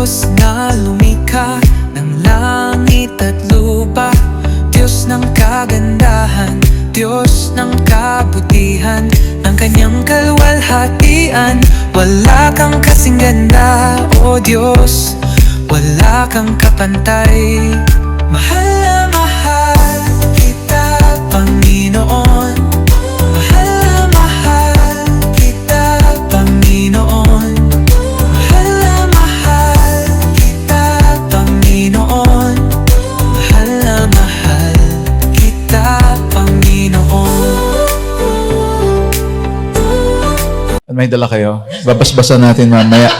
Diyos na lumikha ng langit at lupa, Diyos ng kagandahan, Diyos ng kabutihan, ang kanyang kaluwalhatian. Wala kang kasing ganda, O Diyos, wala kang kapantay. Mahal na mahal kita, Panginoon. Mahal na mahal kita, Panginoon. Mahal na mahal kita, Panginoon. Mahal na mahal kita, Panginoon. May dala kayo? Babasbasan natin mamaya.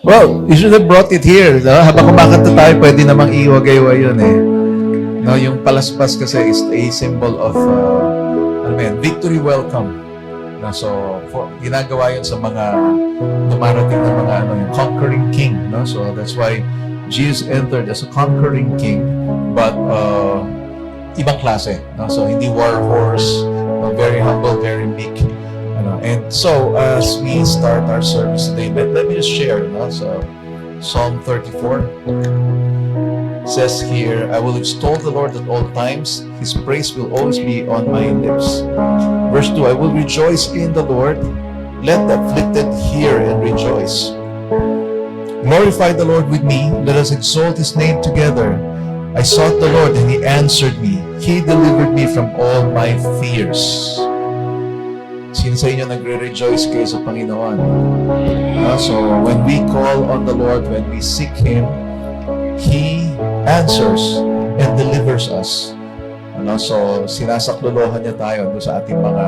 Well, you should have brought it here. No? Habang kumakanta tayo, pwede namang iwagay-way yun eh. No, yung palaspas kasi is a symbol of victory welcome. No, so, ginagawa yun sa mga dumarating na mga yung conquering king. No? So, that's why Jesus entered as a conquering king, but ibang klase. No? So, hindi war horse, no? Very humble, very meek. And so, as we start our service today, let me just share. So, Psalm 34 says here, I will extol the Lord at all times. His praise will always be on my lips. Verse 2, I will rejoice in the Lord. Let the afflicted hear and rejoice. Glorify the Lord with me. Let us exalt His name together. I sought the Lord and He answered me. He delivered me from all my fears. Sino sa inyo nagre-rejoice kayo sa Panginoon? So, when we call on the Lord, when we seek Him, He answers and delivers us. So, sinasaklolohan niya tayo doon sa ating mga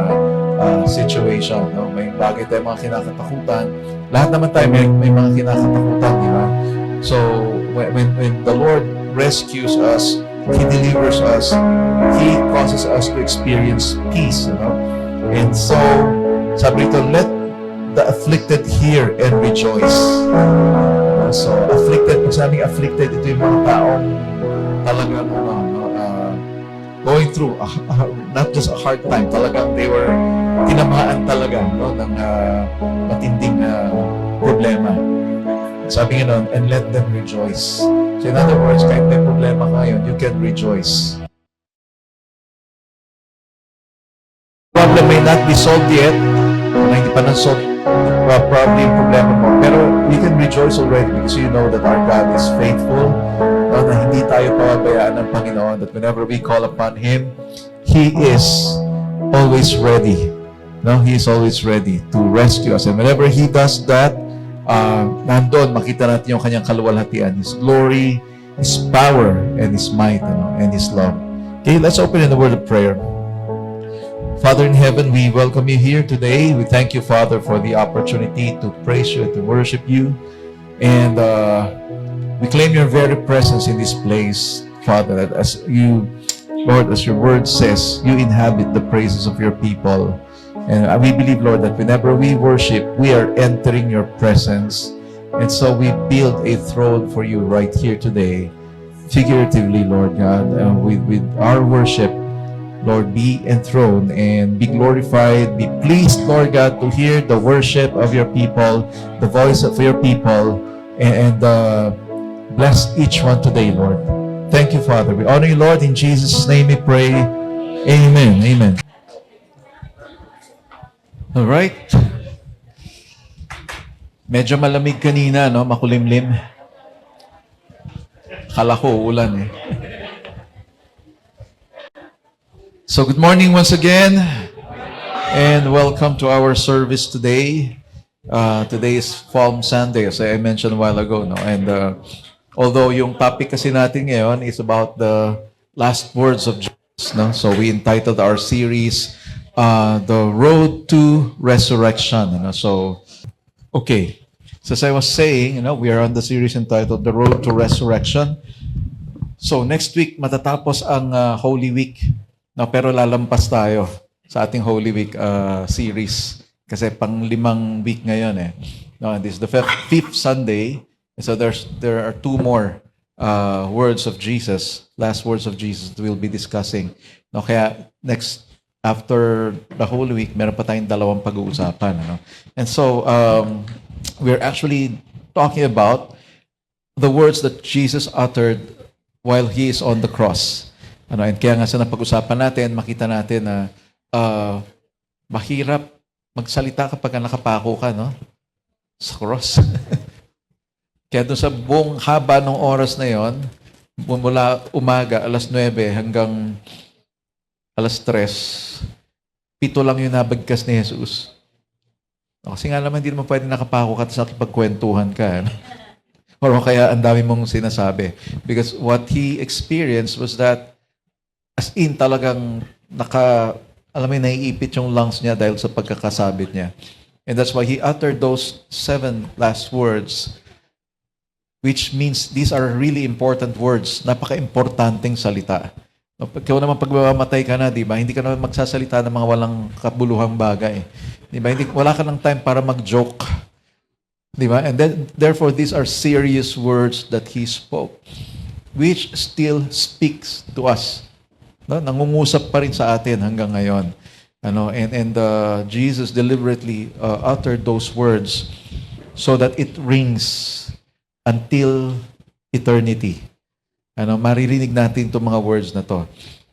situation. May bagay tayo mga kinakatakutan. Lahat naman tayo may mga kinakatakutan, di ba? So, when the Lord rescues us, He delivers us, He causes us to experience peace, And so, sabi ito, let the afflicted hear and rejoice. So, afflicted, pag sabing afflicted, ito yung mga taong talagang going through, not just a hard time, talagang they were tinamaan talaga ng matinding problema. Sabi nga nun, and let them rejoice. So, in other words, kahit may problema kayo, you can rejoice. Problem may not be solved yet, na hindi pa na-solve probably yung problema mo, pero you can rejoice already because you know that our God is faithful, na hindi tayo pababayaan ng Panginoon, that whenever we call upon Him, He is always ready. He is always ready to rescue us. And whenever He does that, nandun, makita natin yung kanyang kaluwalhatian, His glory, His power, and His might, and His love. Okay, let's open in the word of prayer. Father in heaven, we welcome you here today. We thank you, Father, for the opportunity to praise you and to worship you. And we claim your very presence in this place, Father, that as you, Lord, as your word says, you inhabit the praises of your people. And we believe, Lord, that whenever we worship, we are entering your presence. And so we build a throne for you right here today. Figuratively, Lord God, with our worship, Lord, be enthroned and be glorified. Be pleased, Lord God, to hear the worship of your people, the voice of your people, and bless each one today, Lord. Thank you, Father. We honor you, Lord. In Jesus' name we pray. Amen. Amen. All right. Medyo malamig kanina, no? Makulimlim. Kala ko ulan eh. So good morning once again, and welcome to our service today. Today is Palm Sunday, as I mentioned a while ago, no? And although yung topic kasi natin ngayon is about the last words of Jesus, no? So we entitled our series, The Road to Resurrection. So, okay. So as I was saying, we are on the series entitled The Road to Resurrection. So next week, matatapos ang Holy Week. No, pero lalampas tayo sa ating Holy Week series kasi pang-5 week ngayon eh. No, this is the fifth Sunday. So there are 2 more words of Jesus, last words of Jesus that we'll be discussing. No, kaya after the Holy Week, meron pa tayong 2 pag-uusapan. And so we're actually talking about the words that Jesus uttered while He is on the cross. And kaya nga sa napag-usapan natin, makita natin na mahirap magsalita kapag nakapako ka, no? Sa cross. Kaya doon sa buong haba ng oras na yon, mula umaga, alas 9 hanggang alas 3, 7 lang yung nabagkas ni Jesus. Kasi nga naman, hindi naman pwede nakapako ka sa kipagkwentuhan ka. Or kaya ang dami mong sinasabi. Because what He experienced was that, as in talagang naiipit yung lungs niya dahil sa pagkakasabit niya. And that's why He uttered those 7 last words, which means these are really important words. Napaka-importanting salita. Ikaw naman pag mamamatay ka na, di ba? Hindi ka naman magsasalita ng mga walang kabuluhang bagay. Di ba? Wala ka ng time para mag-joke. Di ba? And then, therefore, these are serious words that He spoke, which still speaks to us. No? Nangungusap pa rin sa atin hanggang ngayon. And Jesus deliberately uttered those words so that it rings until eternity. Maririnig natin itong mga words na to.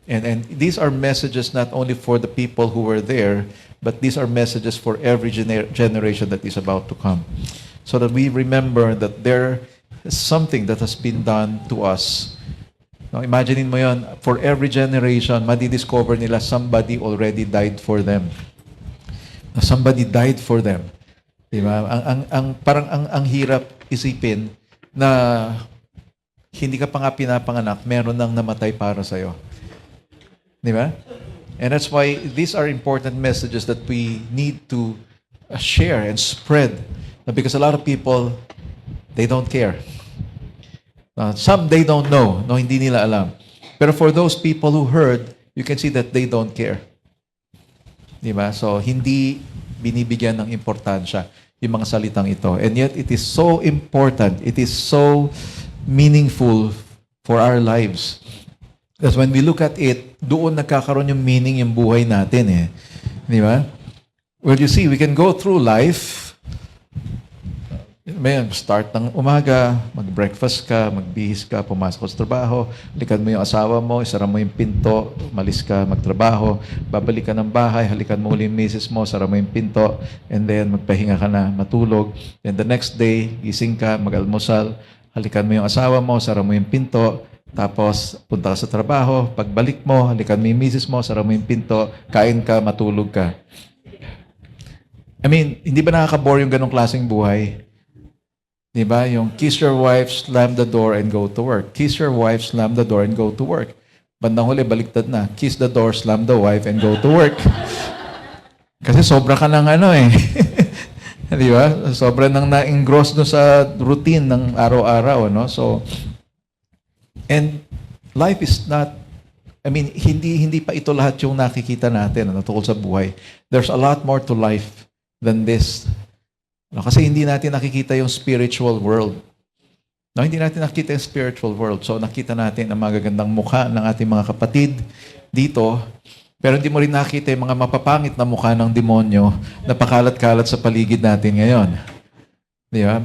And these are messages not only for the people who were there, but these are messages for every generation that is about to come. So that we remember that there is something that has been done to us. Now, imagine mo yon, for every generation, madidiscover nila somebody already died for them. Somebody died for them. Diba? Parang ang hirap isipin na hindi ka pa nga pinapanganak, meron nang namatay para sa'yo. Diba? And that's why these are important messages that we need to share and spread. Because a lot of people, they don't care. Some they don't know. No, hindi nila alam. Pero for those people who heard, you can see that they don't care. Diba? So, hindi binibigyan ng importansya yung mga salitang ito. And yet, it is so important. It is so meaningful for our lives. Because when we look at it, doon nagkakaroon yung meaning yung buhay natin eh. Di ba? Well, you see, we can go through life. Start ng umaga, mag-breakfast ka, magbihis ka, pumasok sa trabaho, halikan mo yung asawa mo, isara mo yung pinto, malis ka, magtrabaho, babalik ka ng bahay, halikan mo uli yung misis mo, sara mo yung pinto, and then magpahinga ka na, matulog. And the next day, gising ka, mag-almusal, halikan mo yung asawa mo, sara mo yung pinto, tapos punta ka sa trabaho, pagbalik mo, halikan mo yung misis mo, sara mo yung pinto, kain ka, matulog ka. Hindi ba nakaka-bore yung ganong klaseng buhay? Diba? Yung kiss your wife, slam the door, and go to work. Kiss your wife, slam the door, and go to work. Bandang huli, baliktad na. Kiss the door, slam the wife, and go to work. Kasi sobra ka ng Diba? Sobra nang na-engross no sa routine ng araw-araw. No? So, and life is not, hindi pa ito lahat yung nakikita natin tungkol sa buhay. There's a lot more to life than this. Kasi hindi natin nakikita yung spiritual world. Hindi natin nakikita yung spiritual world. So nakita natin ang magagandang mukha ng ating mga kapatid dito, pero hindi mo rin nakita yung mga mapapangit na mukha ng demonyo na pakalat-kalat sa paligid natin ngayon. Di ba?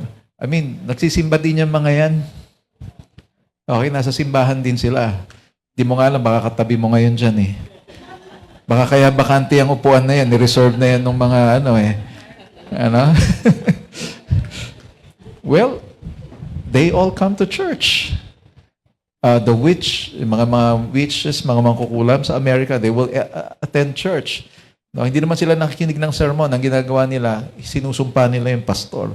Nagsisimba din yung mga yan. Okay, nasa simbahan din sila. Di mo nga alam, baka katabi mo ngayon dyan eh. Baka kaya bakante ang upuan na yan, ni-reserve na yan ng mga Well, they all come to church. The mga witches, mga mangkukulam sa America, they will attend church. No, hindi naman sila nakikinig ng sermon. Ang ginagawa nila, sinusumpa nila yung pastor.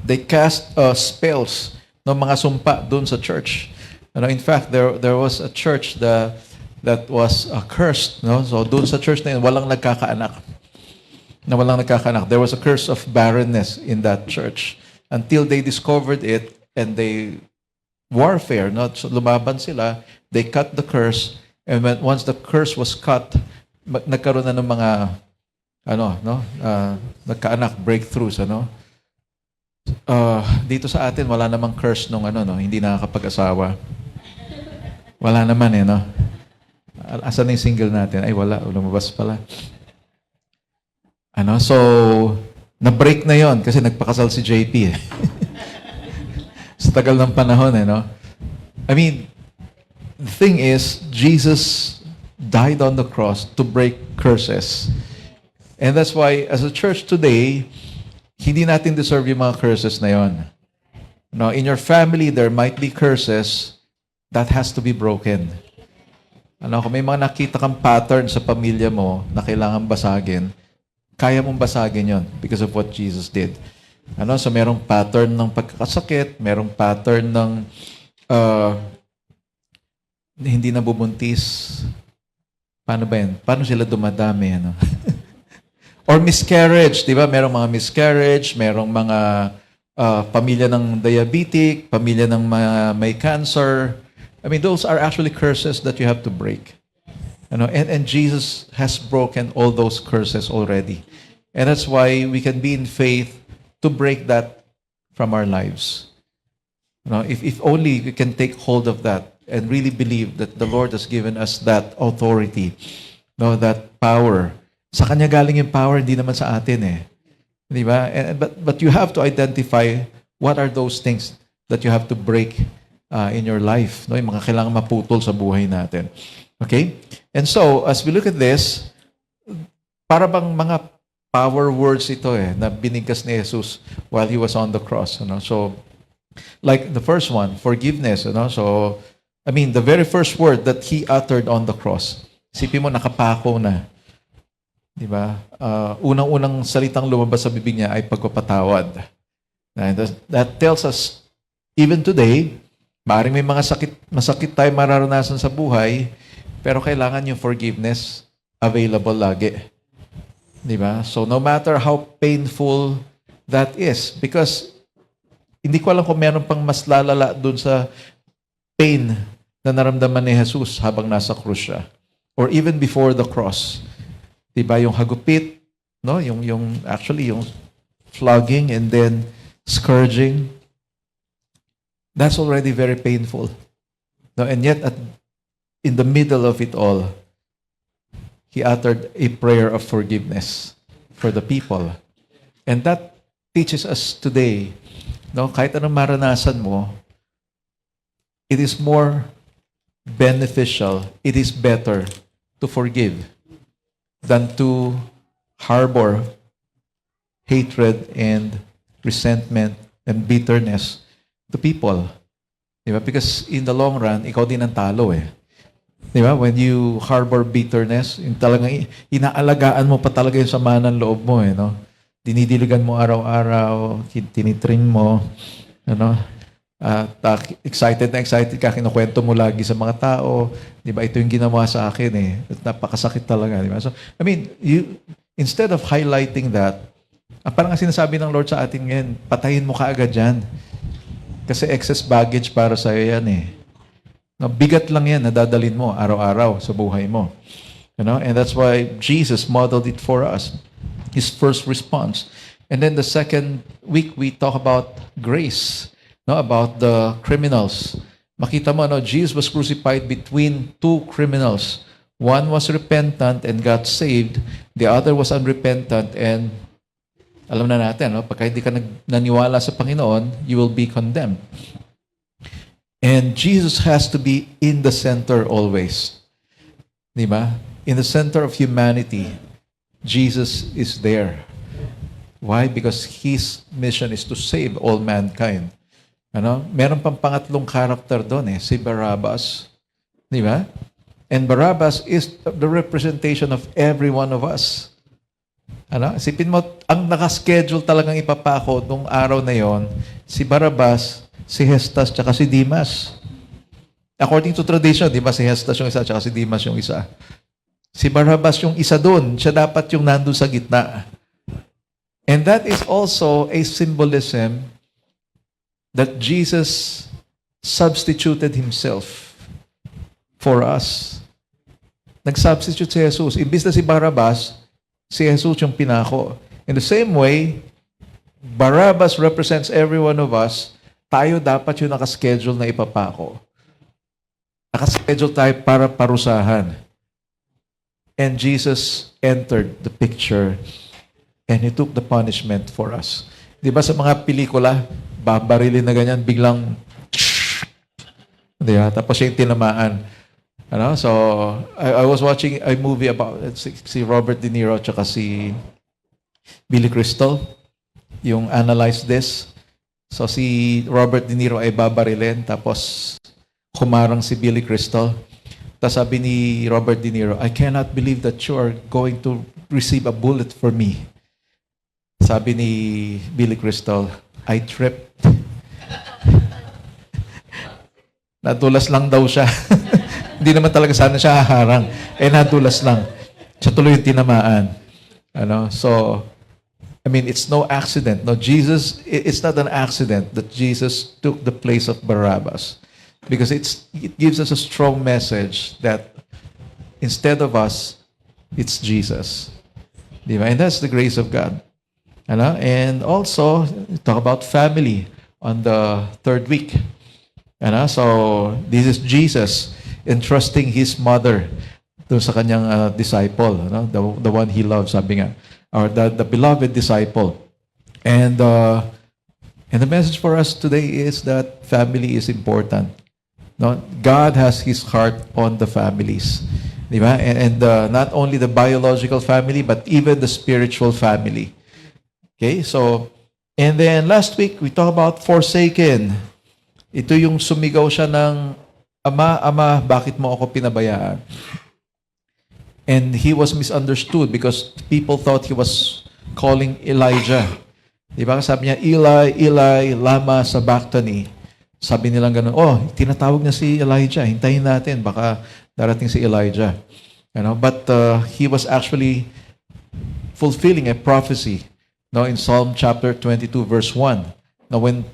They cast spells ng mga sumpa doon sa church. In fact, there was a church that was cursed. No? So doon sa church na yun, walang nagkakaanak. There was a curse of barrenness in that church until they discovered it and they warfare. So lumaban sila, they cut the curse, and once the curse was cut, nagkaroon na ng mga nagkaanak, breakthroughs. Dito sa atin, wala namang curse nung hindi nakakapag-asawa. Wala naman Asan na yung single natin? Ay, wala. Lumabas pala. So, Na-break na yon kasi nagpakasal si JP eh. Sa tagal ng panahon eh, no? I mean, the thing is, Jesus died on the cross to break curses. And that's why, as a church today, hindi natin deserve yung mga curses na yon. No, in your family, there might be curses that has to be broken. Ano, kung may mga nakita kang pattern sa pamilya mo na kailangan basagin, kaya mong basagin yon because of what Jesus did. Ano, so merong pattern ng pagkakasakit, merong pattern ng hindi nabubuntis. Paano ba yan? Paano sila dumadami? Ano? Or miscarriage, di ba? Merong mga miscarriage, merong mga pamilya ng diabetic, pamilya ng may cancer. I mean, those are actually curses that you have to break. You know, and Jesus has broken all those curses already. And that's why we can be in faith to break that from our lives. You know, if only we can take hold of that and really believe that the Lord has given us that authority, no, that power. Sa Kanya galing yung power, hindi naman sa atin eh. Di ba? But you have to identify what are those things that you have to break in your life. No? Yung mga kailangan maputol sa buhay natin. Okay? And so, as we look at this, para bang mga power words ito eh, na binigkas ni Jesus while He was on the cross. You know? So, like the first one, forgiveness. You know? So, I mean, the very first word that He uttered on the cross, isipin mo, nakapako na. Di ba? Unang-unang salitang lumabas sa bibig niya ay pagpapatawad. And that tells us, even today, maaaring may mga masakit tayo mararanasan sa buhay, pero kailangan yung forgiveness available lagi. Di ba? So no matter how painful that is, because hindi ko alam kung meron pang mas lalala dun sa pain na naramdaman ni Jesus habang nasa krus siya. Or even before the cross. Diba, yung hagupit, no? Yung actually yung flogging and then scourging. That's already very painful. No, and yet in the middle of it all, He uttered a prayer of forgiveness for the people. And that teaches us today, no, kahit anong maranasan mo, it is more beneficial, it is better to forgive than to harbor hatred and resentment and bitterness to people. Diba? Because in the long run, ikaw din ang talo eh. Diba? When you harbor bitterness, yung talagang inaalagaan mo pa talaga yung sama ng loob mo eh. No? Dinidiligan mo araw-araw, tinitrim mo, ano, excited ka, kinukwento mo lagi sa mga tao. Di ba? Ito yung ginawa sa akin eh. Napakasakit talaga. Di ba? So, I mean, instead of highlighting that, parang ang sinasabi ng Lord sa atin ngayon, patayin mo kaagad yan. Kasi excess baggage para sa'yo yan eh. No, bigat lang yan na dadalhin mo araw-araw sa buhay mo. You know? And that's why Jesus modeled it for us. His first response. And then the second week, we talk about grace. No, about the criminals. Makita mo, no, Jesus was crucified between two criminals. One was repentant and got saved. The other was unrepentant and alam na natin, no, pagka hindi ka naniwala sa Panginoon, you will be condemned. And Jesus has to be in the center always. Di ba? In the center of humanity, Jesus is there. Why? Because His mission is to save all mankind. Ano? Meron pang pangatlong character doon eh, si Barabbas. Di ba? And Barabbas is the representation of every one of us. Ano? Isipin mo, ang nakaschedule talagang ipapako nung araw na yon, si Barabbas, si Hestas, tsaka si Dimas. According to tradition, di ba, si Hestas yung isa, tsaka si Dimas yung isa. Si Barabbas yung isa doon, siya dapat yung nandun sa gitna. And that is also a symbolism that Jesus substituted Himself for us. Nag-substitute si Jesus. Imbis na si Barabbas, si Jesus yung pinako. In the same way, Barabbas represents every one of us. Tayo dapat yung nakaschedule na ipapako. Nakaschedule tayo para parusahan. And Jesus entered the picture. and He took the punishment for us. Di ba sa mga pelikula, babarilin na ganyan, biglang, di ba? Tapos siya yung tinamaan. Ano? So, I was watching a movie about si Robert De Niro at si Billy Crystal, yung Analyze This. So, si Robert De Niro ay babarilin, tapos kumarang si Billy Crystal. Tapos sabi ni Robert De Niro, I cannot believe that you are going to receive a bullet for me. Sabi ni Billy Crystal, I tripped. Nadulas lang daw siya. Hindi naman talaga sana siya haharang. Nadulas lang. Siya tuloy yung tinamaan. So, I mean, it's no accident. No, Jesus, it's not an accident that Jesus took the place of Barabbas. Because it gives us a strong message that instead of us, it's Jesus. Diba? And that's the grace of God. And also, talk about family on the third week. So, this is Jesus entrusting His mother dun sa kanyang disciple, the one He loves, sabi nga, or the beloved disciple. And the message for us today is that family is important. No, God has His heart on the families. Diba? And not only the biological family, but even the spiritual family. Okay, so, and then last week, we talked about forsaken. Ito yung sumigaw siya ng, Ama, bakit mo ako pinabayaan? And he was misunderstood because people thought he was calling Elijah. Diba? Sabi niya, Eli, Eli, lama sabachthani. Sabi nilang ganun, tinatawag na si Elijah. Hintayin natin, baka darating si Elijah. But he was actually fulfilling a prophecy. In Psalm chapter 22, verse 1. Now, when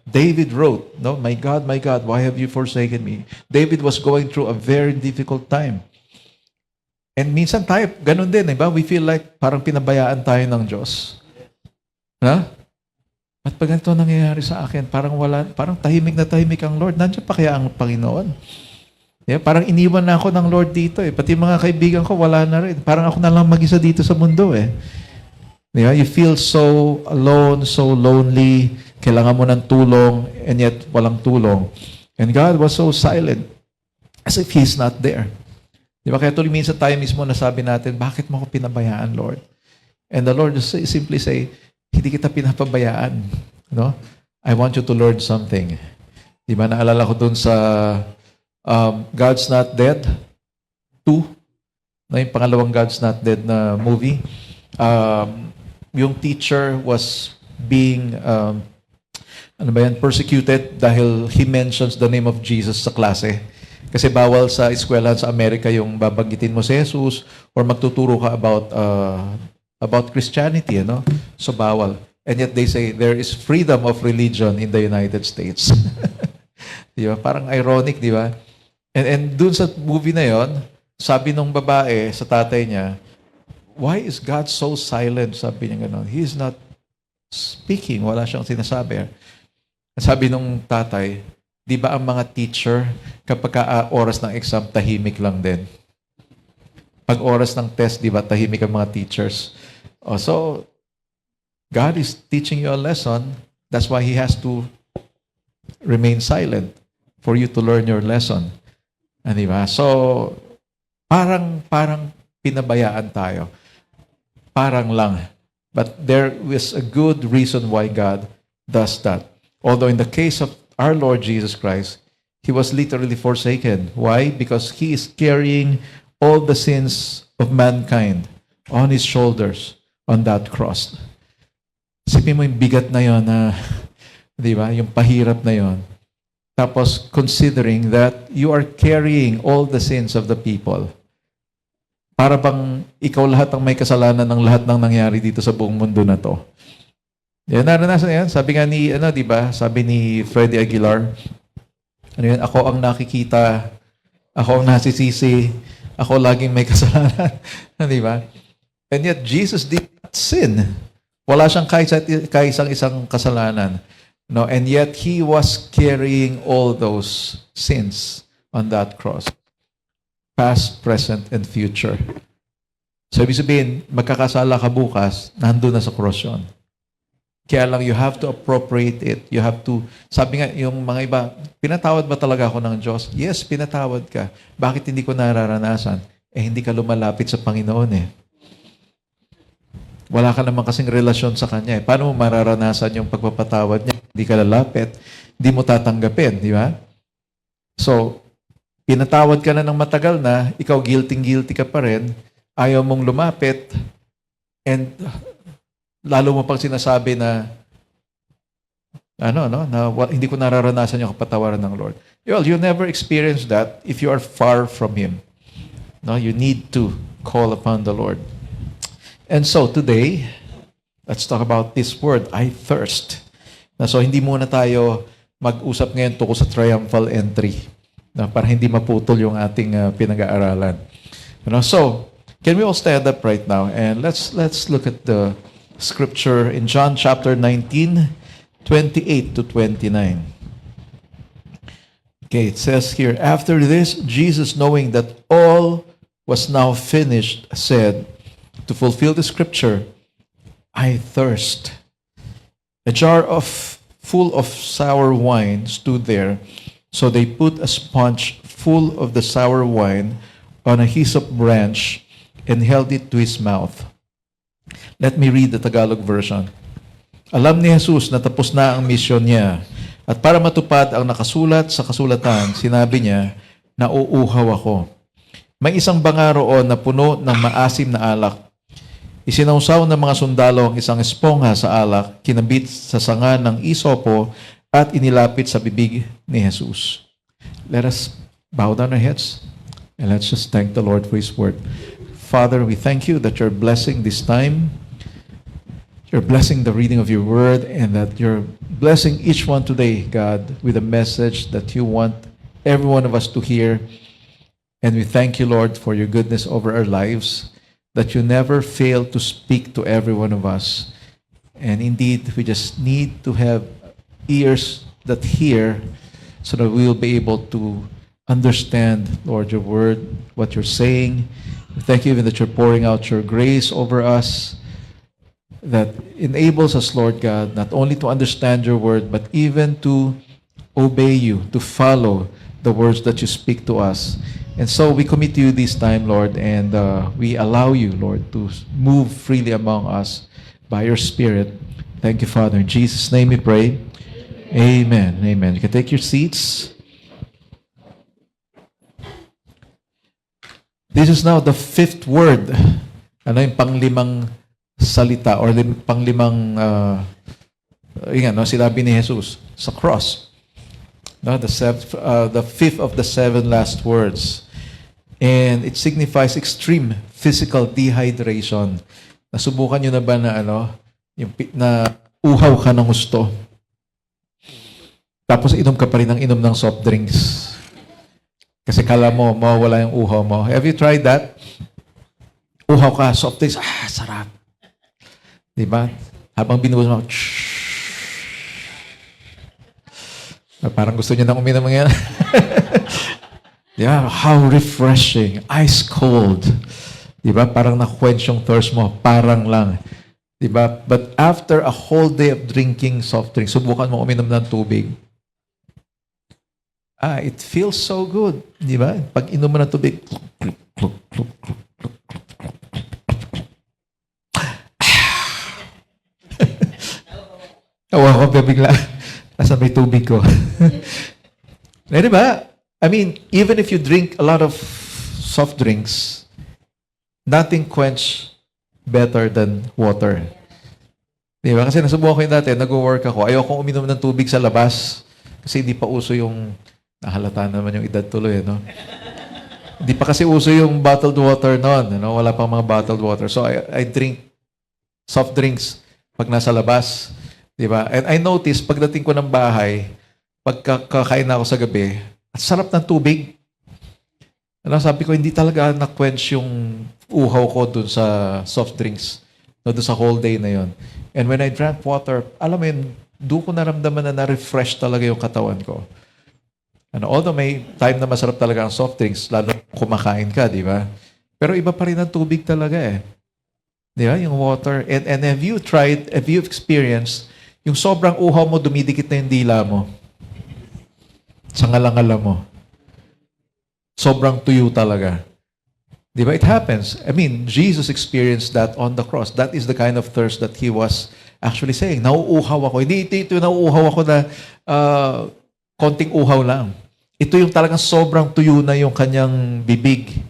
David wrote, my God, why have you forsaken me? David was going through a very difficult time. And minsan tayo, ganun din, diba? We feel like parang pinabayaan tayo ng Diyos. At pag ganito nangyayari sa akin, parang tahimik na tahimik ang Lord. Nandiyan pa kaya ang Panginoon? Parang iniwan na ako ng Lord dito. Pati mga kaibigan ko, wala na rin. Parang ako na lang mag-isa dito sa mundo. You feel so alone, so lonely. Kailangan mo ng tulong, and yet walang tulong. And God was so silent, as if He's not there. Diba? Kaya tuloy minsan tayo mismo nasabi natin, bakit mo ako pinabayaan, Lord? And the Lord simply say, hindi kita pinapabayaan. I want you to learn something. Diba? Naalala ko dun sa God's Not Dead 2. Yung pangalawang God's Not Dead na movie. Yung teacher was being persecuted dahil he mentions the name of Jesus sa klase. Kasi bawal sa eskwelahan sa Amerika yung babanggitin mo si Jesus or magtuturo ka about Christianity, So bawal. And yet they say there is freedom of religion in the United States. Di ba? Parang ironic, di ba? And dun sa movie na yon, sabi nung babae sa tatay niya, why is God so silent? Sabi niya gano'n. He is not speaking. Wala siyang sinasabi. Sabi nung tatay, di ba ang mga teacher, kapag oras ng exam, tahimik lang din? Pag oras ng test, di ba, tahimik ang mga teachers? So, God is teaching you a lesson. That's why He has to remain silent for you to learn your lesson. Di ba? So, parang pinabayaan tayo. Parang lang. But there is a good reason why God does that. Although in the case of our Lord Jesus Christ, He was literally forsaken. Why? Because He is carrying all the sins of mankind on His shoulders on that cross. Isipin mo yung bigat na yon di ba? Yung pahirap na yon. Tapos considering that you are carrying all the sins of the people. Para bang ikaw lahat ang may kasalanan ng lahat ng nangyari dito sa buong mundo na to. Yan, naranasan yan. Sabi nga ni, di ba? Sabi ni Freddie Aguilar, ako ang nakikita, ako ang nasisisi, ako laging may kasalanan. Di ba? And yet, Jesus did not sin. Wala siyang isang kasalanan. No? And yet, He was carrying all those sins on that cross. Past, present, and future. So, ibig sabihin, magkakasala ka bukas, nandun na sa cross yun. Kaya lang, you have to appropriate it. You have to, sabi nga, yung mga iba, pinatawad ba talaga ako ng Diyos? Yes, pinatawad ka. Bakit hindi ko nararanasan? Hindi ka lumalapit sa Panginoon eh. Wala ka naman kasing relasyon sa Kanya eh. Paano mo mararanasan yung pagpapatawad niya? Hindi ka lalapit, hindi mo tatanggapin, di ba? So, pinatawad ka na ng matagal na, ikaw guilty ka pa rin, ayaw mong lumapit, and lalo mo pang sinasabi na hindi ko nararanasan yung kapatawaran ng Lord. Well, you never experience that if you are far from Him. No, you need to call upon the Lord. And so today, let's talk about this word, I thirst. So hindi muna tayo mag-usap ngayon tungkol sa triumphal entry, para hindi maputol yung ating pinag-aaralan. So, can we all stand up right now and let's look at the scripture in John chapter 19, 28 to 29. Okay, it says here, after this, Jesus, knowing that all was now finished, said, to fulfill the scripture, I thirst. A jar full of sour wine stood there, so they put a sponge full of the sour wine on a hyssop branch and held it to his mouth. Let me read the Tagalog version. Alam ni Jesus na tapos na ang misyon niya. At para matupad ang nakasulat sa kasulatan, sinabi niya, nauuhaw ako. May isang banga roon na puno ng maasim na alak. Isinausaw ng mga sundalo ang isang espongha sa alak, kinabit sa sanga ng isopo at inilapit sa bibig ni Jesus. Let us bow down our heads and let's just thank the Lord for His word. Father, we thank you that you're blessing this time. You're blessing the reading of your word and that you're blessing each one today, God, with a message that you want every one of us to hear. And we thank you, Lord, for your goodness over our lives, that you never fail to speak to every one of us. And indeed, we just need to have ears that hear so that we will be able to understand, Lord, your word, what you're saying. We thank you even that you're pouring out your grace over us, that enables us, Lord God, not only to understand your word, but even to obey you, to follow the words that you speak to us. And so we commit to you this time, Lord, and we allow you, Lord, to move freely among us by your Spirit. Thank you, Father. In Jesus' name we pray. Amen. Amen. You can take your seats. This is now the fifth word. Ano yung panglimang salita or panglimang sinabi ni Jesus sa cross. No, the fifth of the seven last words. And it signifies extreme physical dehydration. Nasubukan nyo na ba na na uhaw ka ng gusto? Tapos inom ka pa rin ng inom ng soft drinks. Kasi kala mo, mawawala yung uhaw mo. Have you tried that? Uhaw ka, soft drinks, sarap. Diba? Habang binuhos mo, parang gusto niya nang uminom ng yan. Yeah, how refreshing. Ice cold. Diba? Parang na-quench yung thirst mo. Parang lang. Diba? But after a whole day of drinking soft drinks, subukan mo uminom ng tubig. It feels so good. Diba? Pag inom mo ng tubig, tawa ko bigla. Nasa may tubig ko. Diba? I mean, even if you drink a lot of soft drinks, nothing quench better than water. Diba? Kasi nasubukan ko yun dati, nag-work ako. Ayokong uminom ng tubig sa labas. Kasi hindi pa uso yung, nahalata naman yung edad tuloy, no? Hindi pa kasi uso yung bottled water noon. Wala pang mga bottled water. So I drink soft drinks pag nasa labas. Diba? And I noticed, pagdating ko ng bahay, pagkakain na ako sa gabi, at sarap ng tubig. Sabi ko, hindi talaga na-quench yung uhaw ko dun sa soft drinks. Dun sa whole day na yon. And when I drank water, alam mo yun, doon ko naramdaman na na-refresh talaga yung katawan ko. Although may time na masarap talaga ang soft drinks, lalo kumakain ka, di ba? Pero iba pa rin ang tubig talaga eh. Di ba? Yung water. And have you tried, have you experienced, yung sobrang uhaw mo, dumidikit na yung dila mo. Sa ngalangala mo. Sobrang tuyo talaga. Di ba? It happens. I mean, Jesus experienced that on the cross. That is the kind of thirst that He was actually saying. Nauuhaw ako. Hindi ito nauuhaw ako na konting uhaw lang. Ito yung talagang sobrang tuyo na yung kanyang bibig.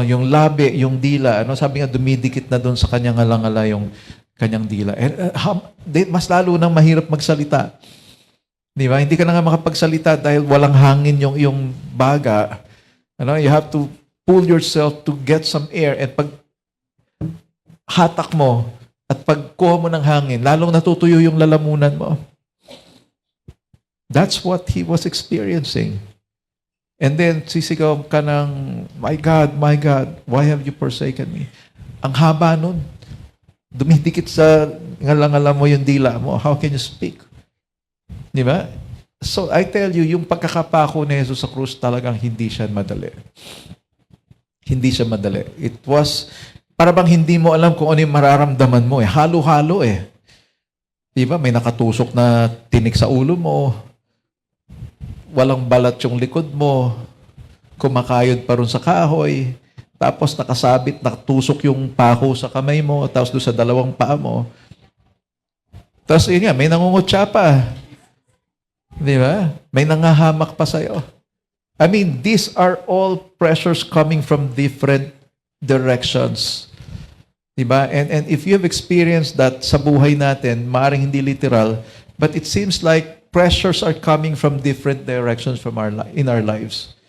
Yung labi, yung dila. Sabi nga, dumidikit na doon sa kanyang ngalangala yung kanyang dila. And mas lalo nang mahirap magsalita. Di ba? Hindi ka na nga makapagsalita dahil walang hangin yung baga. You have to pull yourself to get some air, and pag hatak mo at pagkuha mo ng hangin, lalong natutuyo yung lalamunan mo. That's what he was experiencing. And then sisigaw ka ng, my God, why have you forsaken me? Ang haba nun. Dumidikit sa ngalangala mo yung dila mo. How can you speak? Di ba? So I tell you, yung pagkakapako ni Jesus sa krus talagang hindi siya madali. Hindi siya madali. It was, para bang hindi mo alam kung ano yung mararamdaman mo eh. Halo-halo eh. Diba? May nakatusok na tinik sa ulo mo. Walang balat yung likod mo. Kumakayod pa rin sa kahoy. Tapos nakatusok yung pako sa kamay mo. Tapos doon sa dalawang paa mo. Tapos yun nga, may nangungutya pa. Diba? May nangahamak pa sa'yo. I mean, these are all pressures coming from different directions. Diba? And if you have experienced that sa buhay natin, maaaring hindi literal, but it seems like pressures are coming from different directions from in our lives.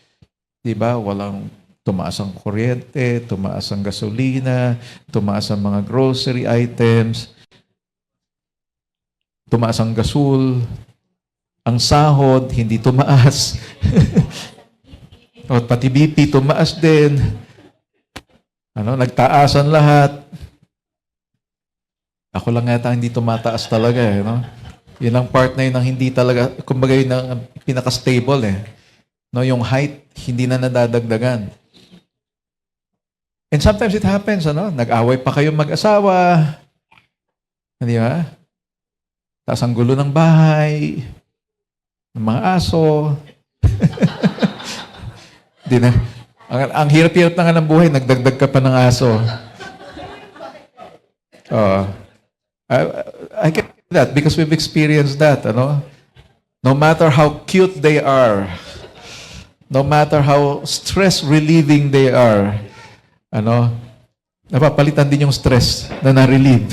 Diba? Walang tumaas ang kuryente, tumaas ang gasolina, tumaas ang mga grocery items, tumaas ang gasol, ang sahod, hindi tumaas. O pati BP, tumaas din. Nagtaasan lahat. Ako lang yata hindi tumataas talaga eh. Yun ang part na yun ang hindi talaga, kumbaga yun ang pinaka-stable eh. Yung height, hindi na nadadagdagan. And sometimes it happens, nag-away pa kayong mag-asawa. Di ba? Tapos ang gulo ng bahay, ng mga aso. Di na. Ang hirap-hirap na nga ng buhay, nagdagdag ka pa ng aso. I get that because we've experienced that. No matter how cute they are, no matter how stress-relieving they are, napapalitan din yung stress na na-relieve.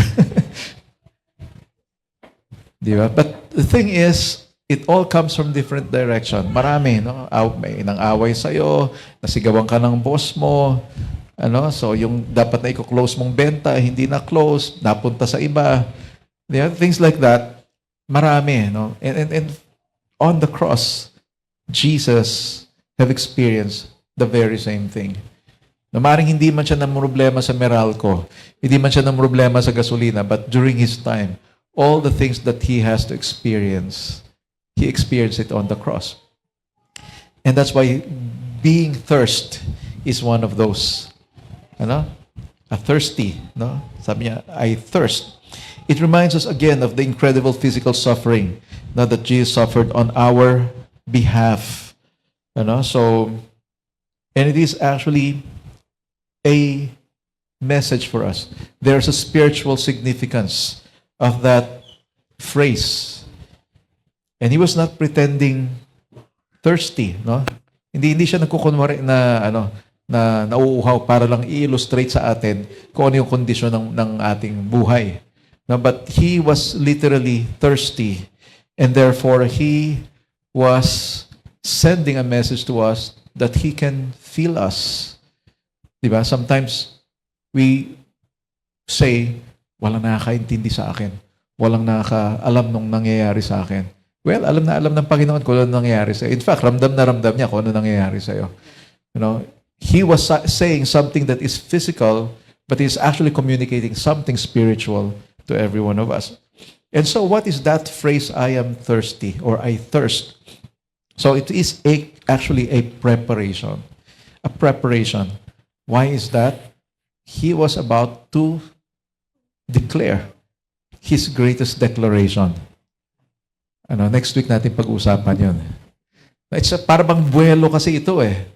Di ba? But the thing is, it all comes from different direction. Marami, may nang-away sa'yo, nasigawan ka ng boss mo, so yung dapat na i-close mong benta, hindi na close, napunta sa iba. Things like that. Marami, And on the cross, Jesus have experienced the very same thing. Maaaring hindi man siya ng problema sa Meralco, hindi man siya ng problema sa gasolina, but during His time, all the things that He has to experience, He experienced it on the cross. And that's why being thirst is one of those. A thirsty. Sabi niya, I thirst. It reminds us again of the incredible physical suffering that Jesus suffered on our behalf. So, and it is actually a message for us. There's a spiritual significance of that phrase. And He was not pretending thirsty, Hindi siya nagkukunwari na na nauuhaw para lang i-illustrate sa atin kung ano yung kondisyon ng ating buhay. But He was literally thirsty, and therefore He was sending a message to us that He can feel us. Diba? Sometimes we say, walang nakakaintindi sa akin. Walang nakakaalam nung nangyayari sa akin. Well, alam na alam ng Panginoon kung ano nangyayari sa'yo. In fact, ramdam na ramdam niya kung ano nangyayari sa'yo. He was saying something that is physical, but He's actually communicating something spiritual to every one of us. And so what is that phrase, I am thirsty, or I thirst? So it is actually a preparation. A preparation. Why is that? He was about to declare his greatest declaration. Next week natin pag-usapan yun. Para bang buwelo kasi ito eh.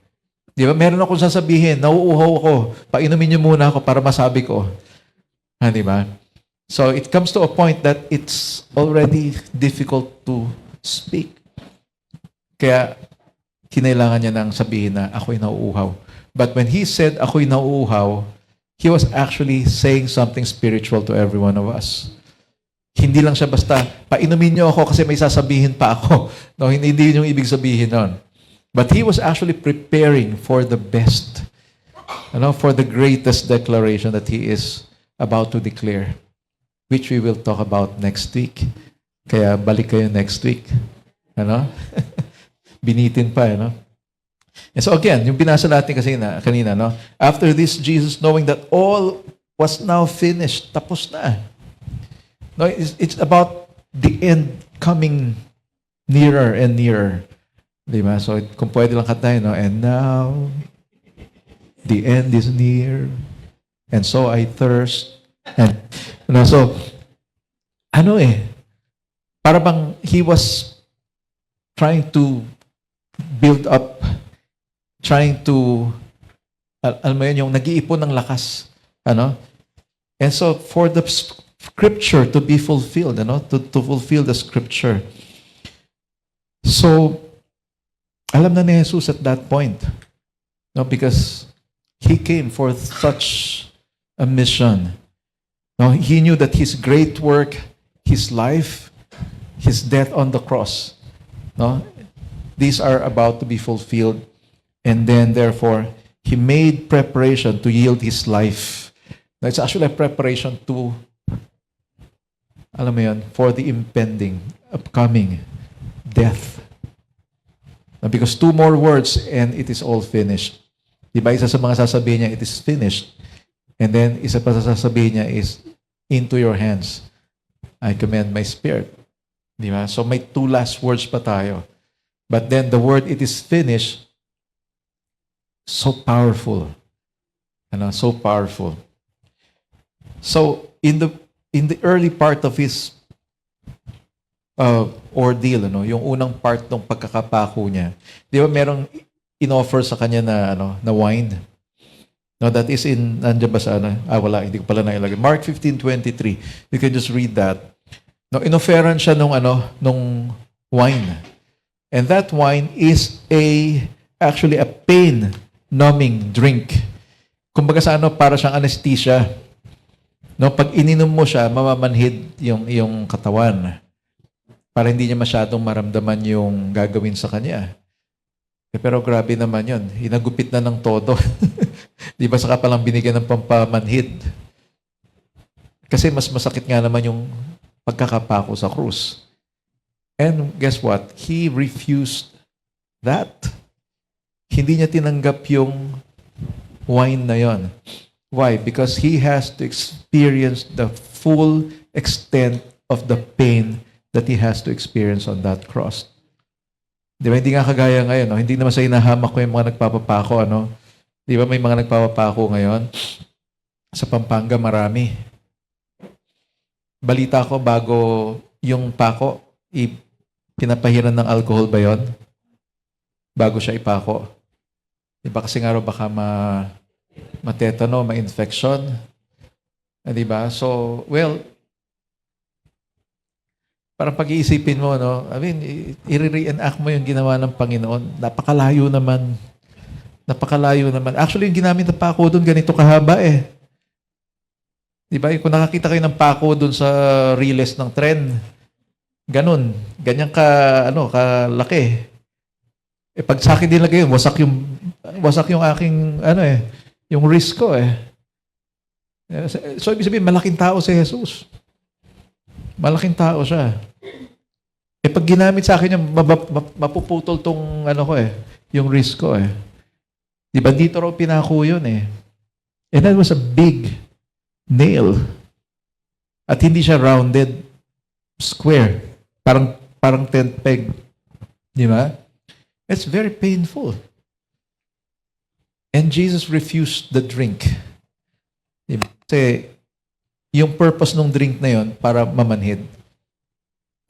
Di ba? Meron akong sasabihin, nauuhaw ako, painumin niyo muna ako para masabi ko. Di ba? So it comes to a point that it's already difficult to speak. Kaya kinailangan niya nang sabihin na ako'y nauuhaw. But when he said ako'y nauuhaw, he was actually saying something spiritual to every one of us. Hindi lang siya basta, painumin niyo ako kasi may sasabihin pa ako. No, hindi yun yung ibig sabihin nun. But he was actually preparing for the best. For the greatest declaration that he is about to declare. Which we will talk about next week. Kaya balik kayo next week. Binitin pa, And so again, yung binasa natin kasi kanina, after this, Jesus, knowing that all was now finished, tapos na. No, it's about the end coming nearer and nearer. Diba? So, kung pwede lang kantahin, and now, the end is near, and so I thirst. And, so, para bang he was trying to build up, trying to, alam mo yun, yung nag-iipon ng lakas. And so, for the scripture to be fulfilled, to fulfill the scripture. So, alam na ni Jesus at that point. Because he came for such a mission. He knew that his great work, his life, his death on the cross, these are about to be fulfilled. And then, therefore, he made preparation to yield his life. Now, it's actually a preparation to, alam mo yun, for the impending, upcoming death. Now, because 2 more words and it is all finished. Diba, isa sa mga sasabihin niya, it is finished. And then, isa pa sa sasabihin niya is, into your hands, I commend my spirit. Diba? So, may 2 last words pa tayo. But then, the word, it is finished, so powerful. So powerful. So, in the early part of his ordeal, yung unang part ng pagkakapako niya, di ba merong inoffer sa kanya na wine? No, that is nandiyan ba sa wala, hindi ko pala nailagay. Mark 15:23. You can just read that. No, inofferan siya nung wine. And that wine is actually a pain-numbing drink. Kumbaga sa para siyang anesthesia. No, pag ininom mo siya, mamamanhid yung katawan. Para hindi niya masyadong maramdaman yung gagawin sa kanya. Pero grabe naman yun. Hinagupit na ng todo. Di ba saka palang binigyan ng pampamanhid? Kasi mas masakit nga naman yung pagkakapako sa krus. And guess what? He refused that. Hindi niya tinanggap yung wine na yon. Why? Because he has to experience the full extent of the pain that he has to experience on that cross. Di ba? Hindi nga kagaya ngayon. No? Hindi naman sa inahamak ko yung mga nagpapapako. Di ba may mga nagpapapako ngayon? Sa Pampanga, marami. Balita ko, bago yung pako, pinapahiran ng alcohol ba yun? Bago siya ipako. Di ba kasi nga baka matetano, ma-infection. Di ba? So, well, parang pag-iisipin mo, I mean, i-re-enact mo yung ginawa ng Panginoon. Napakalayo naman. Actually, yung ginamit na pako doon, ganito kahaba eh. Di ba? Kung nakakita kayo ng pako doon sa riles ng tren, ganun. Ganyan kalaki. Pag sa akin din lagay yun, wasak yung aking, yung wrist ko eh. So, ibig sabihin, malaking tao si Jesus. Malaking tao siya. Pag ginamit sa akin yung mapuputol tong yung wrist ko eh. Di ba dito raw pinako yun eh. And that was a big nail. At hindi siya rounded, square. Parang tent peg. 'Di ba? It's very painful. And Jesus refused the drink. Diba? Kasi yung purpose ng drink na yon para mamanhid.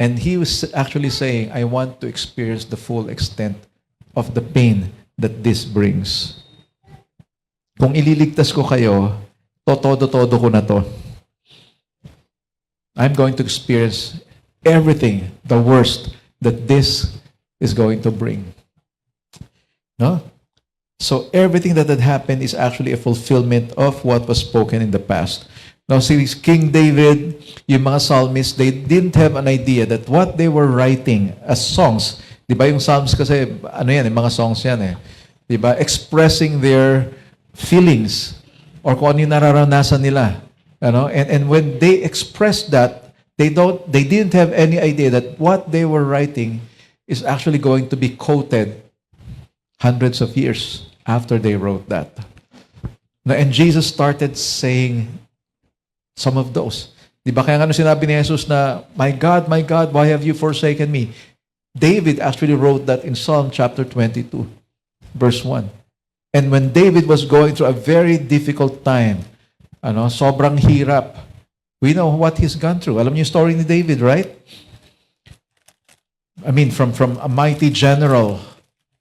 And he was actually saying, I want to experience the full extent of the pain that this brings. Kung ililigtas ko kayo, todo ko na to. I'm going to experience everything, the worst that this is going to bring. No? So everything that had happened is actually a fulfillment of what was spoken in the past. Now, si King David, yung mga psalmists, they didn't have an idea that what they were writing as songs, di ba yung psalms kasi, ano yan, yung mga songs yan eh. Di ba? Expressing their feelings or kung ano yung nararanasan nila. And when they expressed that, they didn't have any idea that what they were writing is actually going to be quoted hundreds of years after they wrote that. And Jesus started saying some of those. Di ba kaya nga sinabi ni Jesus na, my God, why have you forsaken me? David actually wrote that in Psalm chapter 22, verse 1. And when David was going through a very difficult time, sobrang hirap, we know what he's gone through. Alam niyo yung story ni David, right? I mean, from a mighty general,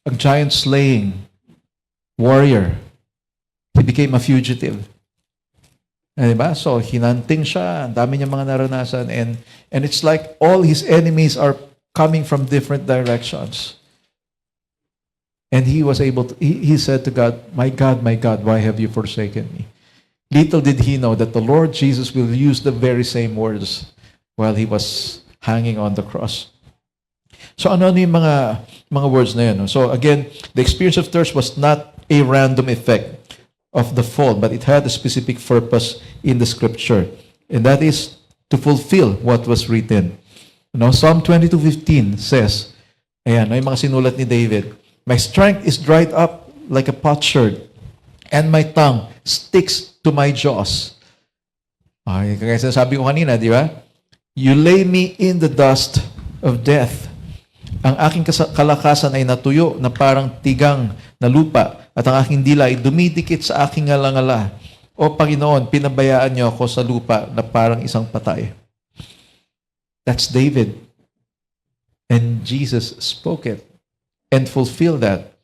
a giant slaying warrior, he became a fugitive. Diba? So, hinanting siya, ang dami niya mga naranasan, and it's like all his enemies are coming from different directions. And he was able to, he said to God, my God, why have you forsaken me? Little did he know that the Lord Jesus will use the very same words while he was hanging on the cross. So, ano yung mga words na yun? So, again, the experience of thirst was not a random effect of the fall, but it had a specific purpose in the scripture. And that is to fulfill what was written. Psalm 22:15 says, ayan, yung mga sinulat ni David, my strength is dried up like a potsherd, and my tongue sticks to my jaws. Ay, kaya sabi ko kanina, di ba? You lay me in the dust of death. Ang aking kalakasan ay natuyo na parang tigang na lupa, at ang aking dila ay dumidikit sa aking ngalangala. O Panginoon, pinabayaan niyo ako sa lupa na parang isang patay. That's David. And Jesus spoke it and fulfilled that.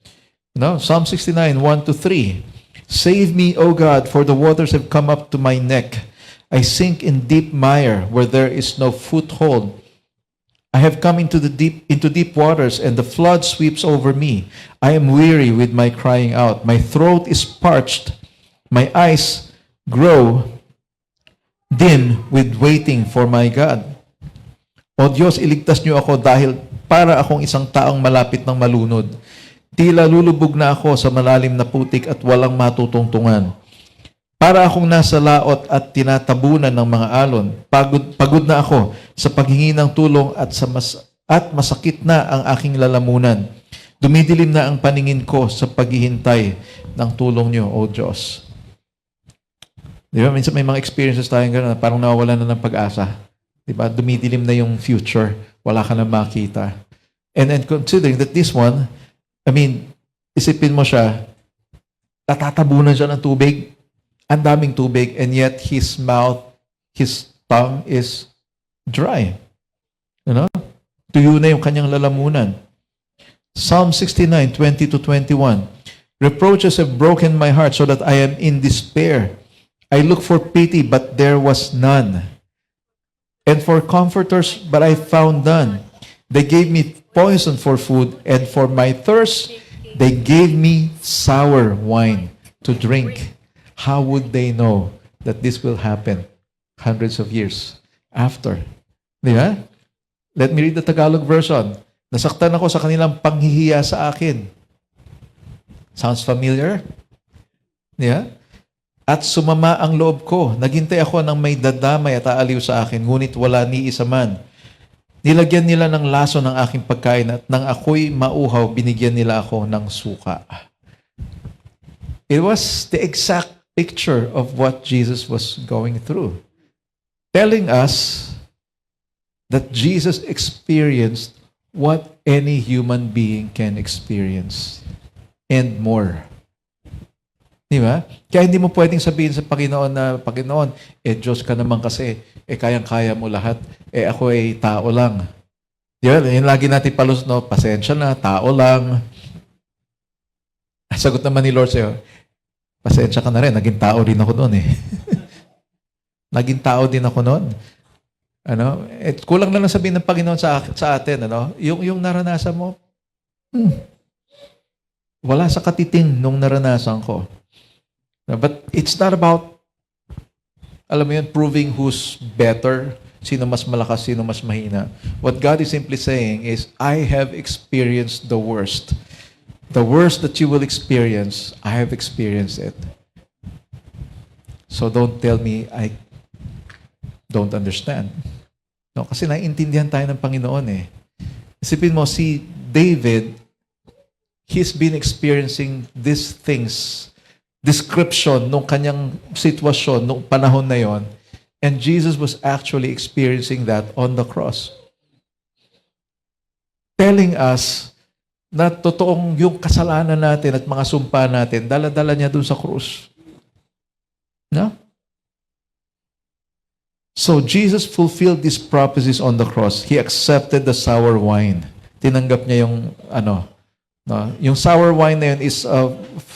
Psalm 69, 1-3. Save me, O God, for the waters have come up to my neck. I sink in deep mire where there is no foothold. I have come into deep waters, and the flood sweeps over me. I am weary with my crying out. My throat is parched. My eyes grow dim with waiting for my God. O Diyos, iligtas niyo ako dahil para akong isang taong malapit ng malunod. Tila lulubog na ako sa malalim na putik at walang matutungtungan. Para akong nasa laot at tinatabunan ng mga alon. Pagod na ako sa paghingi ng tulong at masakit na ang aking lalamunan. Dumidilim na ang paningin ko sa paghihintay ng tulong niyo, O Diyos. Di ba? Minsan may mga experiences tayong gano'n na parang nawawalan na ng pag-asa. Di ba? Dumidilim na yung future. Wala ka na makita. And considering that this one, isipin mo siya, natatabunan siya ng tubig. Ang daming tubig, and yet his tongue is dry. Tuyo na yung kanyang lalamunan. Psalm 69, 20-21. Reproaches have broken my heart so that I am in despair. I look for pity, but there was none. And for comforters, but I found none. They gave me poison for food, and for my thirst, they gave me sour wine to drink. How would they know that this will happen hundreds of years after? Di ba? Let me read the Tagalog version. Nasaktan ako sa kanilang panghihiya sa akin. Sounds familiar? Di ba? At sumama ang loob ko. Naghintay ako ng may dadamay at aaliw sa akin, ngunit wala ni isa man. Nilagyan nila ng laso ng aking pagkain at nang ako'y mauhaw, binigyan nila ako ng suka. It was the exact picture of what Jesus was going through, telling us that Jesus experienced what any human being can experience and more. Di ba? Kaya hindi mo pwedeng sabihin sa Panginoon na, Panginoon, Diyos ka naman kasi, kayang-kaya mo lahat, ako ay tao lang. Di ba? Yung lagi natin palus, no, pasensya na, tao lang. Sagot naman ni Lord sa'yo, pasensya ka na rin, naging tao din ako noon eh. Naging tao din ako noon. Ano? Kulang na lang sabihin ng Panginoon sa atin, ano? Yung naranasan mo, wala sa katiting nung naranasan ko. But it's not about, alam mo yun, proving who's better, sino mas malakas, sino mas mahina. What God is simply saying is, I have experienced the worst. The worst that you will experience, I have experienced it. So don't tell me I don't understand. No, kasi naiintindihan tayo ng Panginoon eh. Isipin mo, si David, he's been experiencing these things, description nung kanyang sitwasyon, nung panahon na yon, and Jesus was actually experiencing that on the cross. Telling us na totoong yung kasalanan natin at mga sumpa natin, dala-dala niya dun sa krus. No? So Jesus fulfilled these prophecies on the cross. He accepted the sour wine. Tinanggap niya yung no, yung sour wine na yun is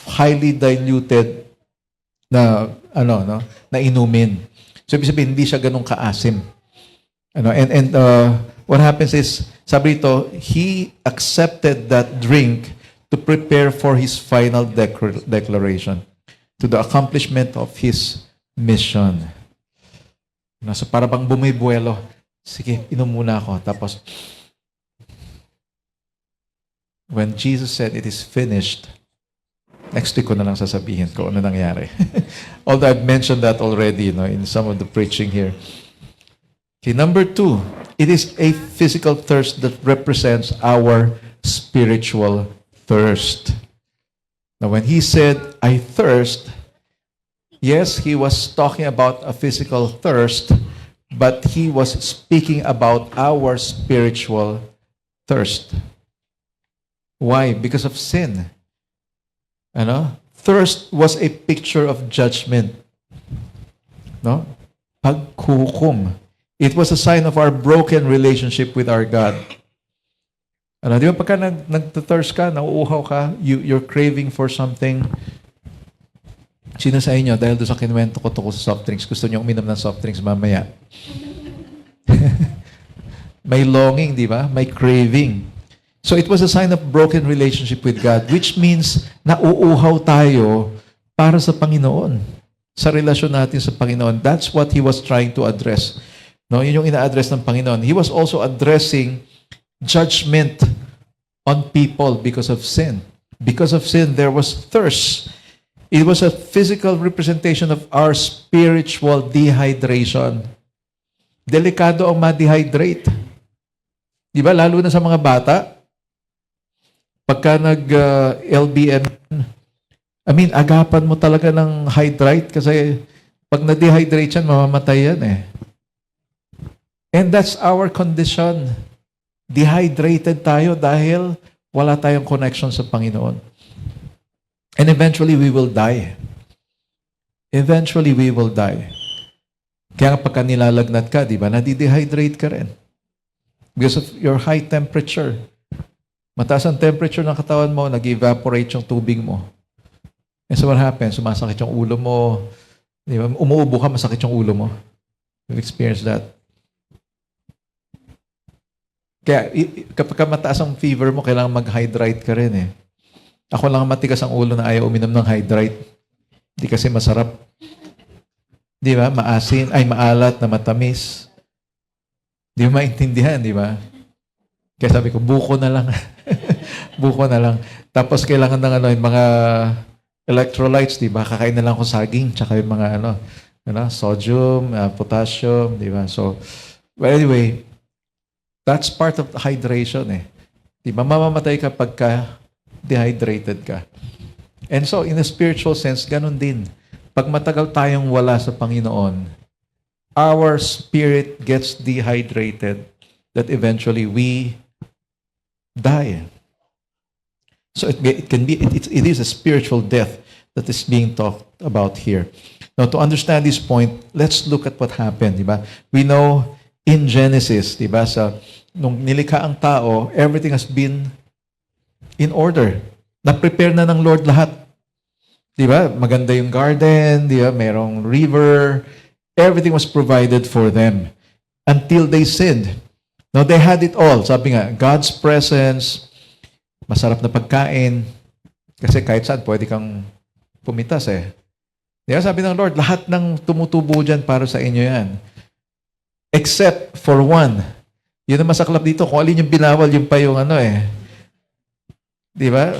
highly diluted na na inumin. So ibig sabihin hindi siya ganun kaasim. And what happens is, sabi ito, he accepted that drink to prepare for his final declaration, to the accomplishment of his mission. So para bang bumibuelo, sige, inom muna ako. Tapos, when Jesus said, it is finished, next week ko na lang sasabihin ko ano nangyari. Although I've mentioned that already, in some of the preaching here. Okay, number 2, it is a physical thirst that represents our spiritual thirst. Now, when he said, I thirst, yes, he was talking about a physical thirst, but he was speaking about our spiritual thirst. Why? Because of sin. Thirst was a picture of judgment. No? Paghuhukom. It was a sign of our broken relationship with our God. Di ba pagka nag-thirst ka, nauuhaw ka, you're craving for something. Sino sa inyo, dahil doon sa kinuwento ko tungkol sa soft drinks, gusto niyo uminom ng soft drinks mamaya? May longing, di ba? May craving. So it was a sign of broken relationship with God, which means nauuhaw tayo para sa Panginoon. Sa relasyon natin sa Panginoon. That's what He was trying to address. No, yun yung ina-address ng Panginoon. He was also addressing judgment on people because of sin. Because of sin, there was thirst. It was a physical representation of our spiritual dehydration. Delikado ang ma-dehydrate. Di ba? Lalo na sa mga bata. Pagka nag-LBM, agapan mo talaga ng hydrate kasi pag na-dehydrate yan, mamamatay yan eh. And that's our condition. Dehydrated tayo dahil wala tayong connection sa Panginoon. And eventually, we will die. Eventually, we will die. Kaya pagka nilalagnat ka, di ba, nadi-dehydrate ka rin. Because of your high temperature. Mataas ang temperature ng katawan mo, nag-evaporate yung tubig mo. And so what happens? Sumasakit yung ulo mo. Di ba? Umuubo ka, masakit yung ulo mo. You've experienced that. Kaya kapag mataas ang fever mo, kailangan mag-hydrate ka rin eh. Ako lang matigas ang ulo na ayaw uminom ng hydrate. Hindi kasi masarap. Di ba? Maasin, maalat na matamis. Di mo maintindihan, di ba? Kaya sabi ko, buko na lang. Buko na lang. Tapos kailangan ng yung mga electrolytes, di ba? Kakain na lang ako saging, tsaka yung mga sodium, potassium, di ba? So, well, anyway, that's part of the hydration eh. Di ba? Mamamatay ka pagka dehydrated ka. And so, in a spiritual sense, ganun din. Pag matagal tayong wala sa Panginoon, our spirit gets dehydrated that eventually we die. So it is a spiritual death that is being talked about here. Now, to understand this point, let's look at what happened, di ba? We know in Genesis, di ba, nung nilikha ang tao, everything has been in order. Na-prepare na ng Lord lahat. Di ba? Maganda yung garden, di ba? Merong river. Everything was provided for them until they sinned. Now, they had it all. Sabi nga, God's presence, masarap na pagkain, kasi kahit saan pwede kang pumitas eh. Di ba? Sabi ng Lord, lahat ng tumutubo dyan para sa inyo yan. Except for one. Yun ang masaklap dito. Kung alin yung binawal, yung pa yung ano eh. Di ba?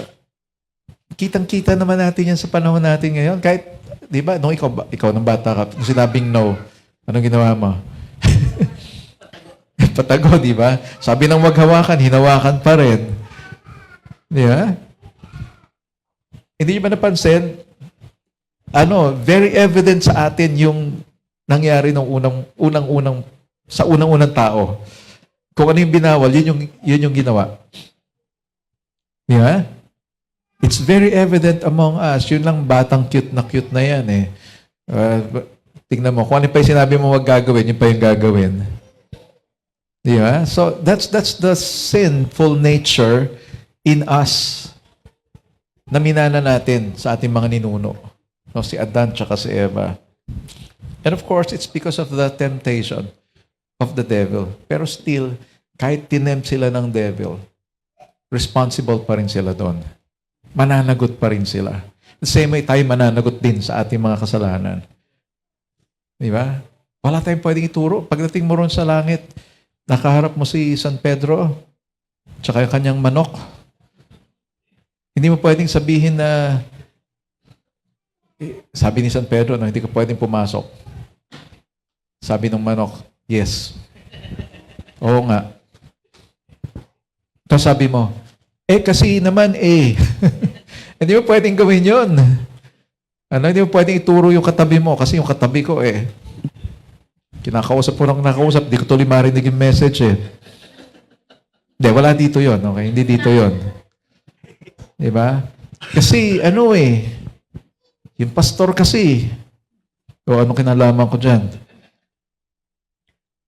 Kitang-kita naman natin yan sa panahon natin ngayon. Kahit, di ba, nung ikaw nung bata ka, nung sinabing no, anong ginawa mo? Patago, di ba? Sabi ng wag hawakan, hinawakan pa rin. Di ba? Hindi niyo ba napansin? Very evident sa atin yung nangyari ng unang-unang tao. Kung ano yung binawal, yun yung ginawa. Di ba? It's very evident among us. Yun lang batang cute na yan eh. Tingnan mo, kung ano pa yung sinabi mo wag gagawin, yun pa yung gagawin. Di ba? So, that's the sinful nature in us na minana natin sa ating mga ninuno. No, si Adan tsaka si Eva. And of course, it's because of the temptation of the devil. Pero still, kahit tinempt sila ng devil, responsible pa rin sila doon. Mananagot pa rin sila. The same way tayo mananagot din sa ating mga kasalanan. Di ba? Wala tayong pwedeng ituro. Pagdating mo ron sa langit, nakaharap mo si San Pedro, tsaka yung kanyang manok. Hindi mo pwedeng sabihin na, sabi ni San Pedro, no, hindi ka pwedeng pumasok. Sabi ng manok, yes. Oo nga. Tapos sabi mo, kasi naman hindi mo pwedeng gawin yun. Hindi mo pwedeng ituro yung katabi mo kasi yung katabi ko kinakausap ko lang nakausap, di ko tuloy marinig yung message Hindi, wala dito yon, okay? Hindi dito yon. Diba? Kasi, yung pastor kasi, ano kinalaman ko dyan?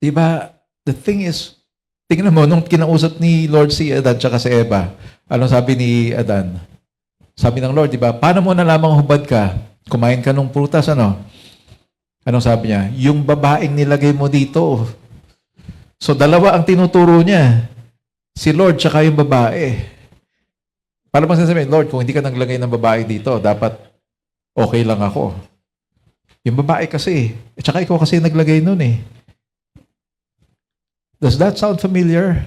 Diba? The thing is, tingnan mo, nung kinausap ni Lord si Adan tsaka si Eva, anong sabi ni Adan? Sabi ng Lord, diba? Paano mo nalamang hubad ka? Kumain ka nung prutas, ano? Anong sabi niya? Yung babaeng nilagay mo dito. So, dalawa ang tinuturo niya. Si Lord tsaka yung babae. Para bang sasabihin, Lord, kung hindi ka naglagay ng babae dito, dapat okay lang ako. Yung babae kasi, tsaka ikaw kasi naglagay nun Does that sound familiar?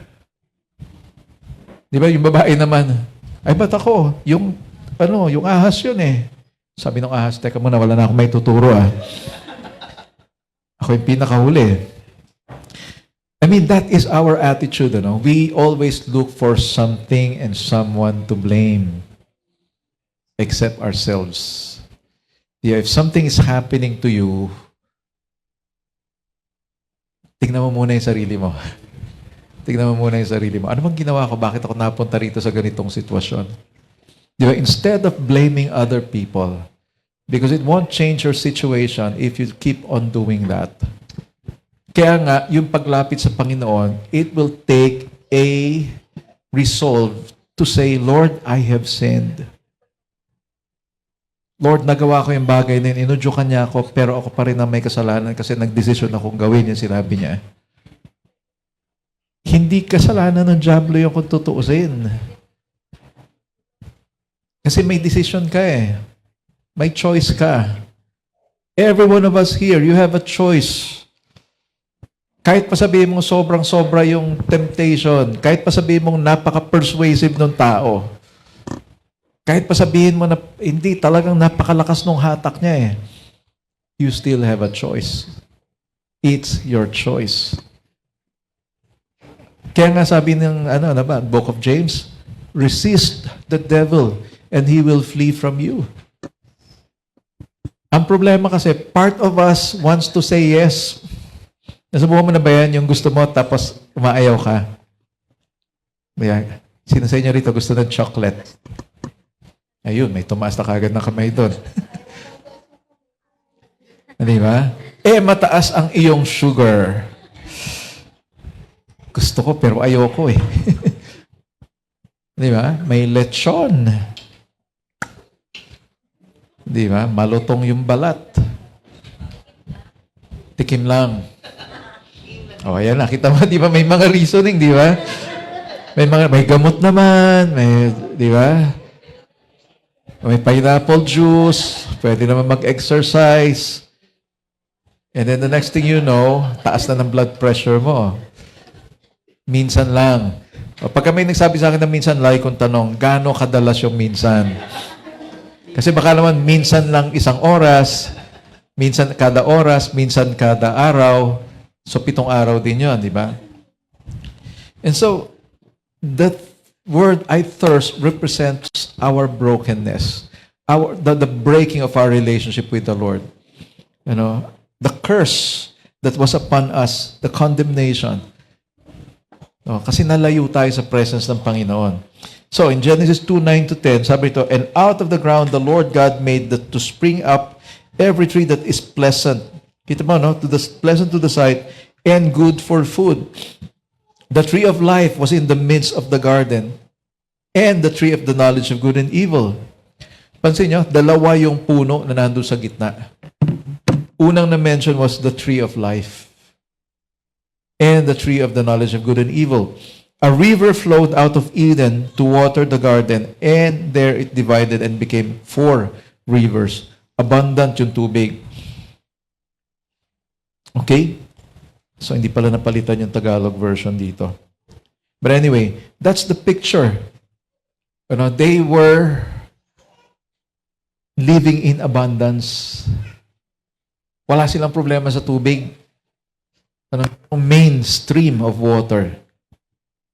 Di ba, yung babae naman, ay ba't ako? Yung ahas yun Sabi ng ahas, teka muna, wala na akong may tuturo Ako yung pinakahuli. I mean, that is our attitude, We always look for something and someone to blame except ourselves. Yeah, if something is happening to you, tingnan mo muna yung sarili mo. Tingnan mo muna yung sarili mo. Ano bang ginawa ko? Bakit ako napunta rito sa ganitong sitwasyon? Di ba? Instead of blaming other people, because it won't change your situation if you keep on doing that. Kaya nga, yung paglapit sa Panginoon, it will take a resolve to say, Lord, I have sinned. Lord, nagawa ko yung bagay na yun, inudyukan niya ako, pero ako pa rin ang may kasalanan kasi nagdesisyon akong gawin yung sinabi niya. Hindi kasalanan ng diablo yung kung tutuusin. Kasi may decision ka May choice ka. Every one of us here, you have a choice. Kahit pa sabihin mong sobrang-sobra yung temptation, kahit pa sabihin mong napaka-persuasive ng tao, kahit pa sabihin mo na hindi, talagang napakalakas ng hatak niya you still have a choice. It's your choice. Kaya nga sabi ng, Book of James, resist the devil and he will flee from you. Ang problema kasi, part of us wants to say yes. Nasubukan mo na ba yan yung gusto mo tapos umaayaw ka? Sino sa inyo rito gusto ng chocolate? Ayun, may tumaas na kagad na kamay doon. Di ba? Mataas ang iyong sugar. Gusto ko pero ayoko eh. Di ba? May lechon. Di ba? Malutong yung balat. Tikim lang. O, ayan, nakita mo, di ba? May mga reasoning, di ba? May gamot naman, di ba? May pineapple juice, pwede naman mag-exercise. And then the next thing you know, taas na ng blood pressure mo. Minsan lang. O, pagka may nagsabi sa akin na minsan lang, kung tanong, gaano kadalas yung minsan? Kasi baka naman minsan lang isang oras, minsan kada oras, minsan kada araw. So, 7 araw din yun, di ba? And so, the word "I thirst" represents our brokenness, the breaking of our relationship with the Lord. You know, the curse that was upon us, the condemnation. No, kasi nalayo tayo sa presence ng Panginoon. So, in Genesis 2:9-10, sabi ito, "And out of the ground the Lord God made to spring up every tree that is pleasant." Kita mo, no? Pleasant to the sight and good for food. The tree of life was in the midst of the garden, and the tree of the knowledge of good and evil. Pansin nyo, dalawa yung puno na nandun sa gitna. Unang na-mention was the tree of life, and the tree of the knowledge of good and evil. A river flowed out of Eden to water the garden, and there it divided and became 4 rivers. Abundant yung tubig. Okay? So, hindi pala napalitan yung Tagalog version dito. But anyway, that's the picture. You know, they were living in abundance. Wala silang problema sa tubig. Ano, main stream of water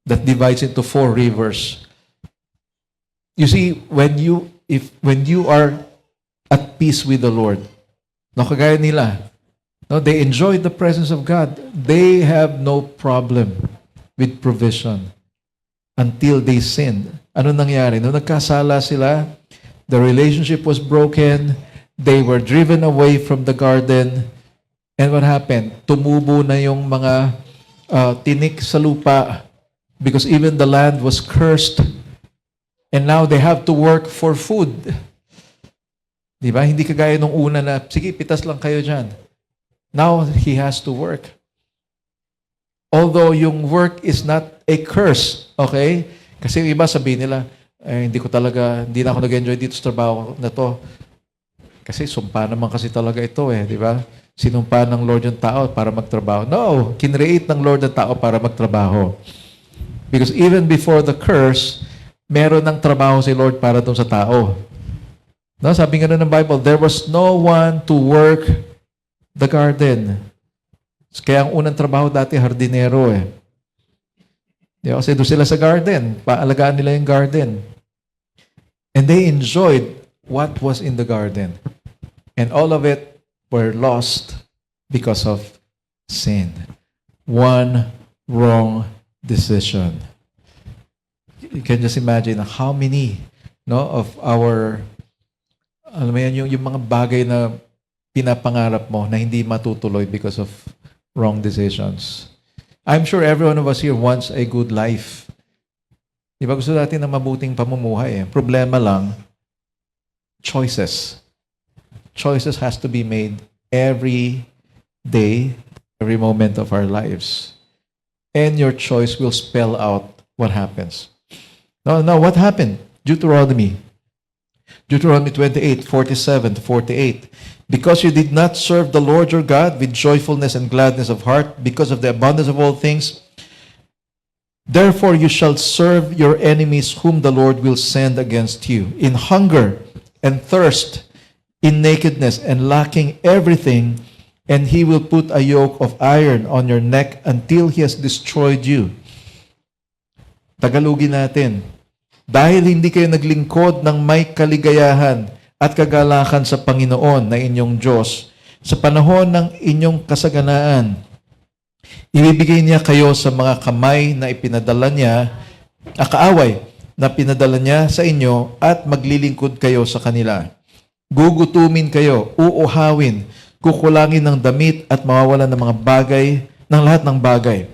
that divides into 4 rivers. You see, when you are at peace with the Lord, no, kagaya nila, no, they enjoy the presence of God. They have no problem with provision until they sinned. Ano nangyari? Nung nagkasala sila, the relationship was broken, they were driven away from the garden, and what happened? Tumubo na yung mga tinik sa lupa because even the land was cursed, and now they have to work for food. Di ba? Hindi kagaya nung una na, sige, pitas lang kayo dyan. Now, he has to work. Although yung work is not a curse, okay? Kasi yung iba sabihin nila, hindi na ako nag-enjoy dito sa trabaho na to. Kasi sumpa naman kasi talaga ito di ba? Sinumpa ng Lord yung tao para magtrabaho. No, kinreate ng Lord ang tao para magtrabaho. Because even before the curse, meron ng trabaho si Lord para doon sa tao. No, sabi nga ng Bible, there was no one to work the garden. Kaya ang unang trabaho dati, hardinero Di ba? Kasi doon sila sa garden. Paalagaan nila yung garden. And they enjoyed what was in the garden. And all of it were lost because of sin. One wrong decision. You can just imagine how many of our, alam mo yan, yung mga bagay na pinapangarap mo na hindi matutuloy because of wrong decisions. I'm sure every one of us here wants a good life. Di ba gusto natin ng mabuting pamumuhay Problema lang, choices. Choices has to be made every day, every moment of our lives. And your choice will spell out what happens. Now what happened? Deuteronomy 28:47-48. Because you did not serve the Lord your God with joyfulness and gladness of heart, because of the abundance of all things, therefore you shall serve your enemies whom the Lord will send against you, in hunger and thirst, in nakedness and lacking everything, and he will put a yoke of iron on your neck until he has destroyed you. Tagalogin natin. Dahil hindi kayo naglingkod ng may kaligayahan at kagalakan sa Panginoon na inyong Diyos, sa panahon ng inyong kasaganaan, ibibigay niya kayo sa mga kamay na ipinadala niya kaaway na pinadala niya sa inyo at maglilingkod kayo sa kanila. Gugutumin kayo, uuhawin, kukulangin ng damit at mawawalan ng mga bagay, ng lahat ng bagay.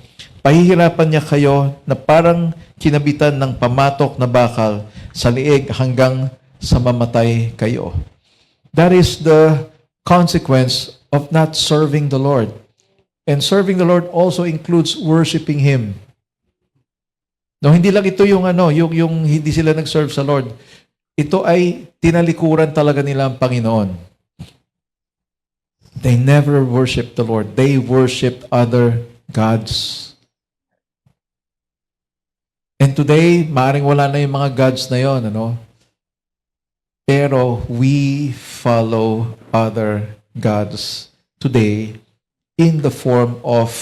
Pahihirapan niya kayo na parang kinabitan ng pamatok na bakal sa liig hanggang sa mamatay kayo. That is the consequence of not serving the Lord. And serving the Lord also includes worshiping Him. No, hindi lang ito yung hindi sila nag-serve sa Lord. Ito ay tinalikuran talaga nila ang Panginoon. They never worshiped the Lord. They worshiped other gods. And today, maaring wala na yung mga gods na yon, Pero we follow other gods today in the form of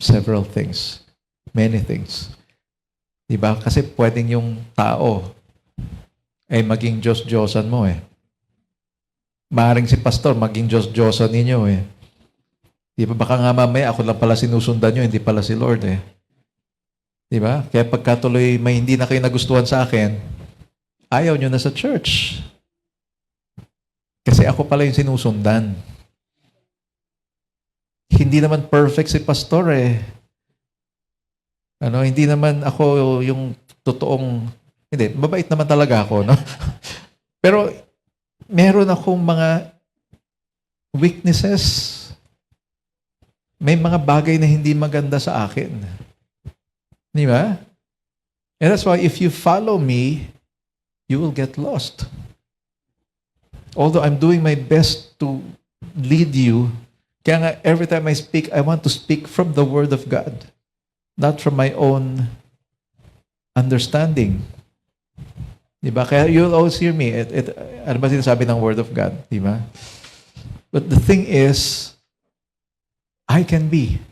several things. Many things. Diba? Kasi pwedeng yung tao ay maging Diyos-Diyosan mo eh. Maaring si pastor maging Diyos-Diyosan ninyo eh. Diba? Baka nga mamaya ako lang pala sinusundan nyo, hindi pala si Lord eh. Diba? Kaya pagkatuloy may hindi na kayo nagustuhan sa akin, ayaw nyo na sa church. Kasi ako pala yung sinusundan. Hindi naman perfect si pastor eh. Hindi naman ako yung totoong, hindi, mabait naman talaga ako, no? Pero meron akong mga weaknesses. May mga bagay na hindi maganda sa akin. Di ba? And that's why if you follow me, you will get lost. Although I'm doing my best to lead you, kaya nga every time I speak, I want to speak from the Word of God. Not from my own understanding. Diba? Kaya you'll always hear me. Ano ba sinasabi ng Word of God? Diba? But the thing is, I can be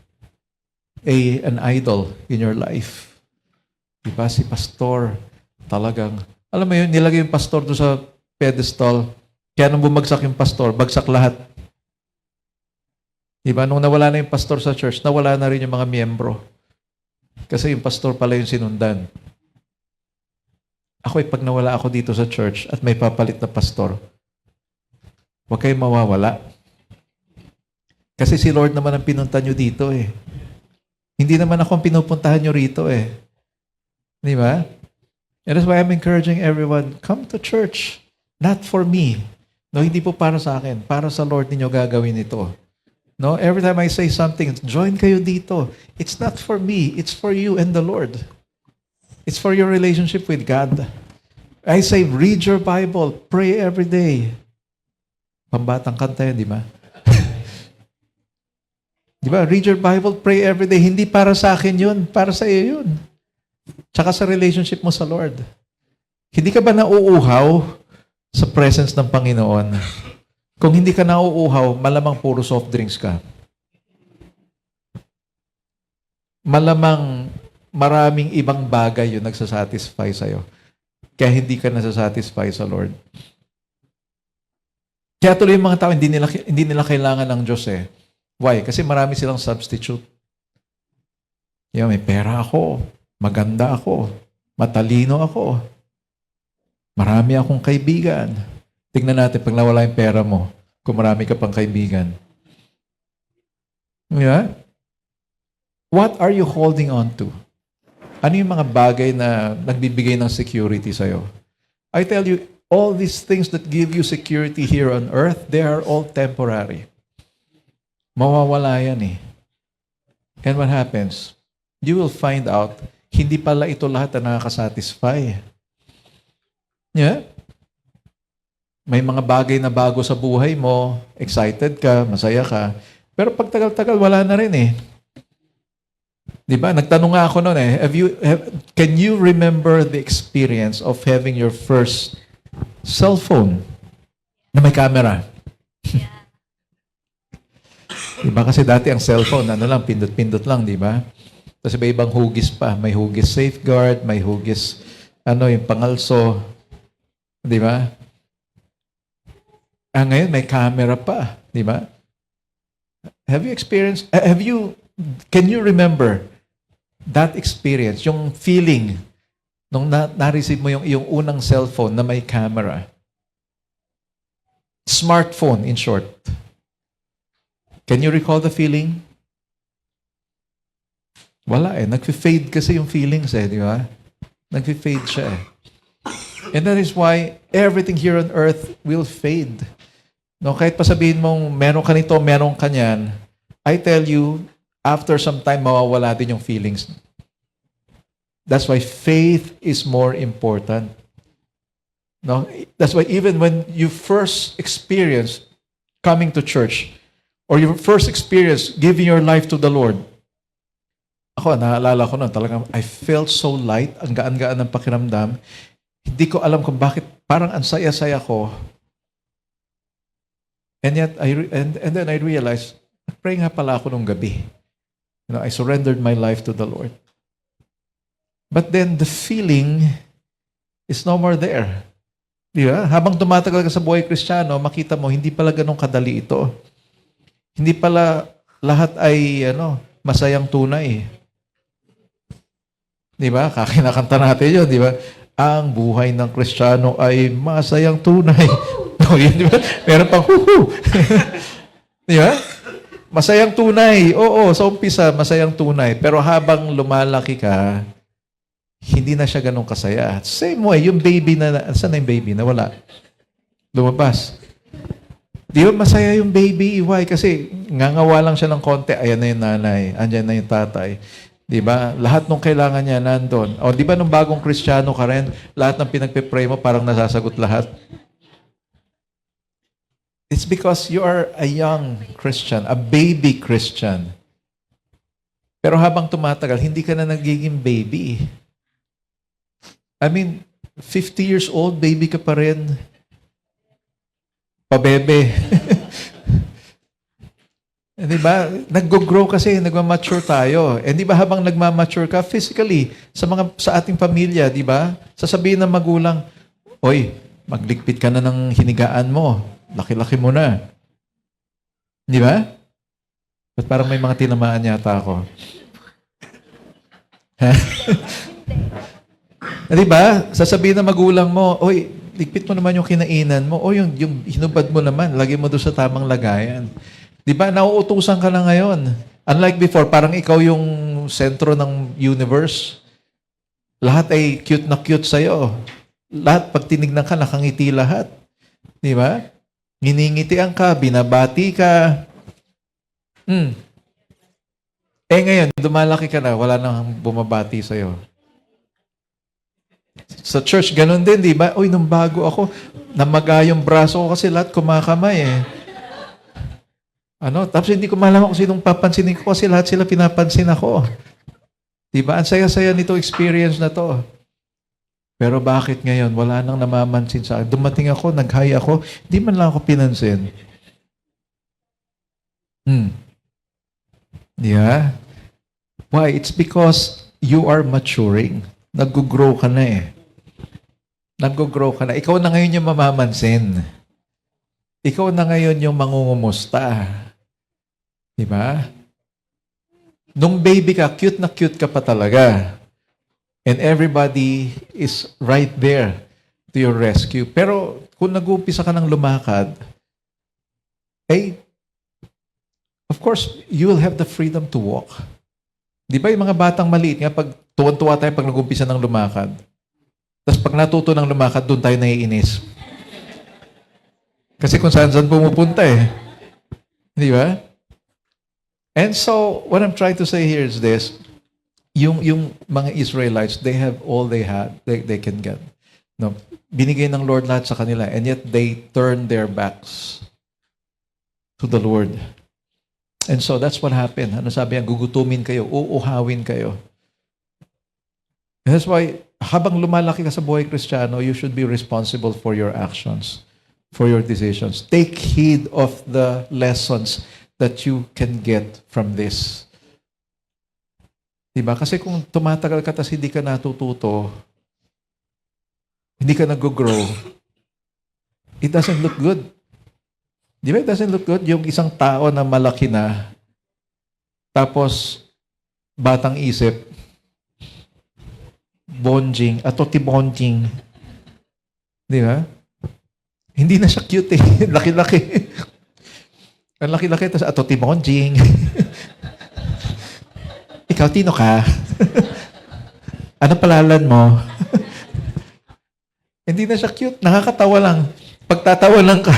an idol in your life. Diba? Si pastor, talagang, alam mo yun, nilagay yung pastor doon sa pedestal, kaya nung bumagsak yung pastor, bagsak lahat. Diba? Nung nawala na yung pastor sa church, nawala na rin yung mga miyembro. Kasi yung pastor pala yung sinundan. Ako pag nawala ako dito sa church at may papalit na pastor, huwag kayong mawawala. Kasi si Lord naman ang pinunta nyo dito eh. Hindi naman ako ang pinupuntahan nyo rito eh. Di ba? And that's why I'm encouraging everyone, come to church. Not for me. No, hindi po para sa akin. Para sa Lord ninyo gagawin ito. No, every time I say something, join kayo dito. It's not for me. It's for you and the Lord. It's for your relationship with God. I say, read your Bible. Pray every day. Pambatang kanta yun, di ba? Di ba? Read your Bible, pray every day. Hindi para sa akin yun. Para sa iyo yun. Tsaka sa relationship mo sa Lord. Hindi ka ba nauuhaw sa presence ng Panginoon? Kung hindi ka nauuhaw, malamang puro soft drinks ka. Malamang maraming ibang bagay yung nagsasatisfy sa'yo. Kaya hindi ka nasasatisfy sa Lord. Kaya tuloy yung mga tao, hindi nila kailangan ng Diyos eh. Why? Kasi marami silang substitute. May pera ako, maganda ako, matalino ako, marami akong kaibigan. Tingnan natin pag nawala yung pera mo, kung marami ka pang kaibigan. Yeah? What are you holding on to? Ano yung mga bagay na nagbibigay ng security sa'yo? I tell you, all these things that give you security here on earth, they are all temporary. Mawawala yan eh. And what happens? You will find out, hindi pala ito lahat na nakakasatisfy. Yeah? May mga bagay na bago sa buhay mo, excited ka, masaya ka, pero pag tagal-tagal, wala na rin eh. Di ba? Nagtanong nga ako noon eh, can you remember the experience of having your first cellphone na may camera? Di ba? Kasi dati ang cellphone, pindot-pindot lang, di ba? Tapos may ibang hugis pa. May hugis safeguard, may hugis, yung pangalso. Di ba? Ngayon, may camera pa. Di ba? Can you remember That experience, yung feeling, nung na-receive mo yung iyong unang cellphone na may camera. Smartphone, in short. Can you recall the feeling? Wala eh. Nag-fade kasi yung feelings eh, di ba? Nag-fade siya eh. And that is why everything here on earth will fade. No, kahit pa sabihin mong meron ka nito, meron ka niyan, I tell you, after some time, mawawala din yung feelings. That's why faith is more important. No? That's why even when you first experience coming to church, or your first experience giving your life to the Lord, ako, naalala ko na talagang I felt so light, ang gaan-gaan ng pakiramdam. Hindi ko alam kung bakit parang ang saya-saya ko. And yet, and then I realized, nag-pray nga pala ako nung gabi. I surrendered my life to the Lord. But then the feeling is no more there. Di ba? Habang tumatagal ka sa buhay Kristiyano, makita mo, hindi pala ganun kadali ito. Hindi pala lahat ay masayang tunay. Di ba? Kakinakanta natin yun, di ba? Ang buhay ng Kristiyano ay masayang tunay. No, yun, di ba? Meron pang huhu. Di ba? Masayang tunay. Oo, sa umpisa, masayang tunay. Pero habang lumalaki ka, hindi na siya ganun kasaya. Same way, yung baby saan na yung baby? Nawala. Lumabas. Di ba masaya yung baby? Why? Kasi ngangawa lang siya ng konti, ayan na yung nanay, andyan na yung tatay. Di ba? Lahat nung kailangan niya nandun. O di ba nung bagong Kristiyano ka rin, lahat ng pinagpipray mo parang nasasagot lahat? It's because you are a young Christian, a baby Christian. Pero habang tumatagal, hindi ka na nagiging baby. I mean, 50 years old, baby ka pa rin. Pabebe. Di ba? Nag-grow kasi, nagmamature tayo. And di ba habang nagmamature ka physically, sa ating pamilya, di ba? Sasabihin ng magulang, oy, magligpit ka na ng hinigaan mo. Laki-laki mo na. Di ba? Ba't parang may mga tinamaan yata ako? Di ba? Sasabihin ng magulang mo, oy, ligpit mo naman yung kinainan mo. O yung hinubad mo naman, lagay mo doon sa tamang lagayan. Di ba? Nauutusan ka na ngayon. Unlike before, parang ikaw yung sentro ng universe. Lahat ay cute na cute sa'yo. Lahat, pag tinignan ka, nakangiti lahat. Di ba? Nginingitian ka, binabati ka. Eh ngayon, dumalaki ka na, wala nang bumabati sa'yo. Sa church, ganun din, di ba? Uy, nung bago ako, namaga yung braso ko kasi lahat kumakamay eh. Tapos hindi ko malaman kung sinong papansinin ko kasi lahat sila pinapansin ako. Di ba? Ang saya-saya nito experience na to. Pero bakit ngayon? Wala nang namamansin sa akin. Dumating ako, nag-hi ako, di man lang ako pinansin. Yeah? Why? It's because you are maturing. Nag-grow ka na eh. Nag-grow ka na. Ikaw na ngayon yung mamamansin. Ikaw na ngayon yung mangungumusta. Diba? Nung baby ka, cute na cute ka pa talaga. And everybody is right there to your rescue. Pero kung nag-uumpisa ka ng lumakad, of course, you will have the freedom to walk. Di ba yung mga batang maliit nga, pag tuwan-tuwa tayo pag nag-umpisa ng lumakad. Tapos pag natuto ng lumakad, doon tayo naiinis. Kasi kung saan-saan pumupunta eh. Di ba? And so, what I'm trying to say here is this. Yung mga Israelites, they have all they had, they can get. No? Binigay ng Lord lahat sa kanila, and yet they turn their backs to the Lord. And so that's what happened. Ano sabi yan? Gugutumin kayo, uuhawin kayo. And that's why, habang lumalaki ka sa buhay Kristiyano, you should be responsible for your actions, for your decisions. Take heed of the lessons that you can get from this. Diba? Kasi kung tumatagal ka tapos hindi ka natututo, hindi ka nag-grow, it doesn't look good. Di ba? It doesn't look good. Yung isang tao na malaki na, tapos batang isip, bonjing, atoti bonjing. Di ba? Hindi na siya cute eh. Laki-laki. Ang laki-laki, tapos atoti bonjing. Ikaw, tino ka? Ano palalan mo? Hindi na siya cute. Nakakatawa lang. Pagtatawa lang ka.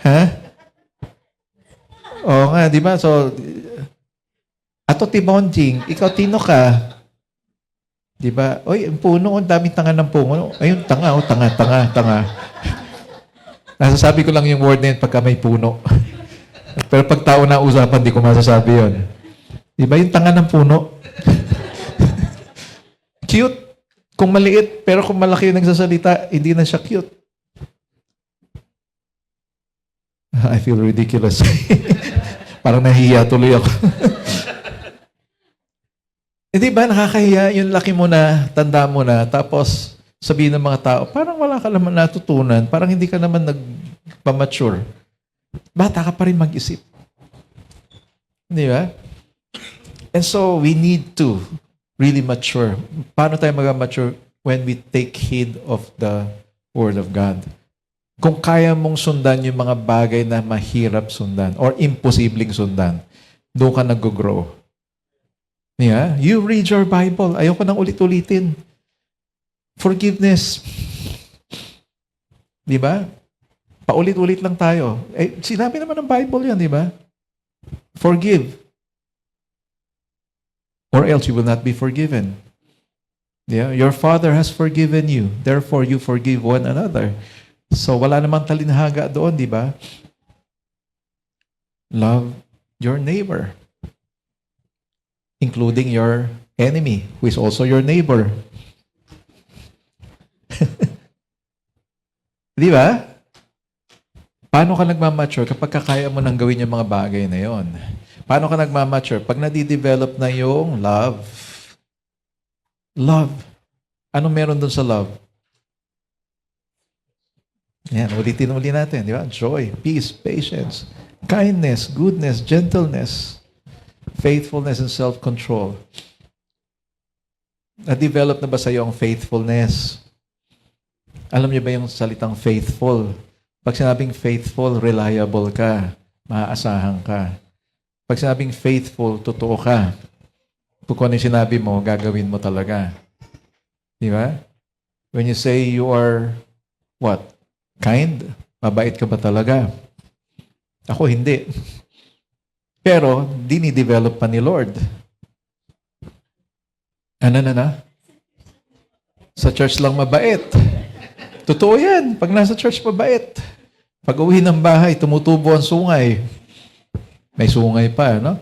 Ha? Oo nga, di ba? So, ato tibonjing, ikaw tino ka. Di ba? Oy, ang puno, ang daming tanga ng puno. Ayun, tanga, tanga. Nasasabi ko lang yung word na yun pagka may puno. Pero pag tao na usapan, di ko masasabi yun. Di ba yung tanga ng puno? Cute. Kung maliit, pero kung malaki yung nagsasalita, hindi na siya cute. I feel ridiculous. Parang nahihiya tuloy ako. Hindi ba nakakahiya yung laki mo na, tanda mo na, tapos sabihin ng mga tao, parang wala ka naman natutunan, parang hindi ka naman nagpa-mature. Bata ka pa rin mag-isip. Di ba? And so, we need to really mature. Paano tayo mag-mature? When we take heed of the Word of God. Kung kaya mong sundan yung mga bagay na mahirap sundan or imposibleng sundan, doon ka nag-grow. Yeah? You read your Bible. Ayoko nang ulit-ulitin. Forgiveness. Di ba? Paulit-ulit lang tayo. Eh, sinabi naman ng Bible yan, di ba? Forgive. Or else you will not be forgiven. Yeah? Your Father has forgiven you. Therefore, you forgive one another. So, wala namang talinhaga doon, di ba? Love your neighbor. Including your enemy, who is also your neighbor. Di ba? Paano ka nagmamature kapag kaya mo nang gawin yung mga bagay na yon? Paano ka nagmamature? Pag nadidevelop na yung love. Love. Ano meron dun sa love? Yan, ulitin natin, di ba? Joy, peace, patience, kindness, goodness, gentleness, faithfulness, and self-control. Na-develop na ba sa iyo ang faithfulness? Alam niyo ba yung salitang faithful? Pag sinabing faithful, reliable ka, maaasahan ka. Pag sinabing faithful, totoo ka. Kung ano yung sinabi mo, gagawin mo talaga. Di ba? When you say you are, what? Kind? Mabait ka ba talaga? Ako hindi. Pero, dinidevelop pa ni Lord. Ano na? Sa church lang mabait. Totoo yan. Pag nasa church, mabait. Pag uwi ng bahay, tumutubo ang sungay. May sungay pa, no?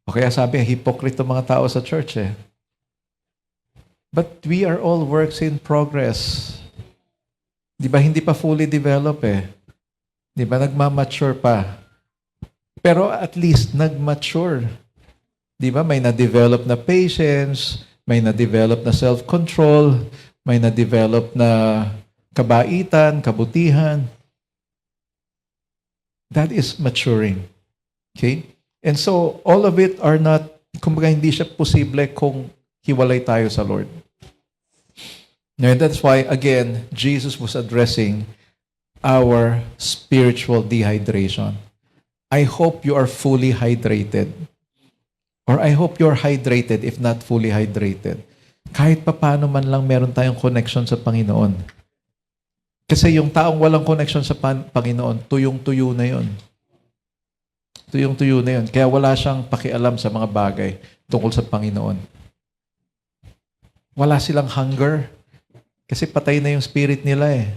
O kaya sabi, hypocrite ang mga tao sa church eh. But we are all works in progress. Di ba hindi pa fully develop eh? Di ba nagmamature pa? Pero at least nagmature. Di ba may na-develop na patience, may na-develop na self-control, may na-develop na kabaitan, kabutihan. That is maturing. Okay? And so, all of it are not, kumbaga hindi siya posible kung hiwalay tayo sa Lord. And that's why, again, Jesus was addressing our spiritual dehydration. I hope you are fully hydrated. Or I hope you're hydrated if not fully hydrated. Kahit pa paano man lang meron tayong connection sa Panginoon. Kasi yung taong walang connection sa Panginoon, tuyong-tuyo na yun. Tuyong-tuyo na yun. Kaya wala siyang pakialam sa mga bagay tungkol sa Panginoon. Wala silang hunger. Kasi patay na yung spirit nila eh.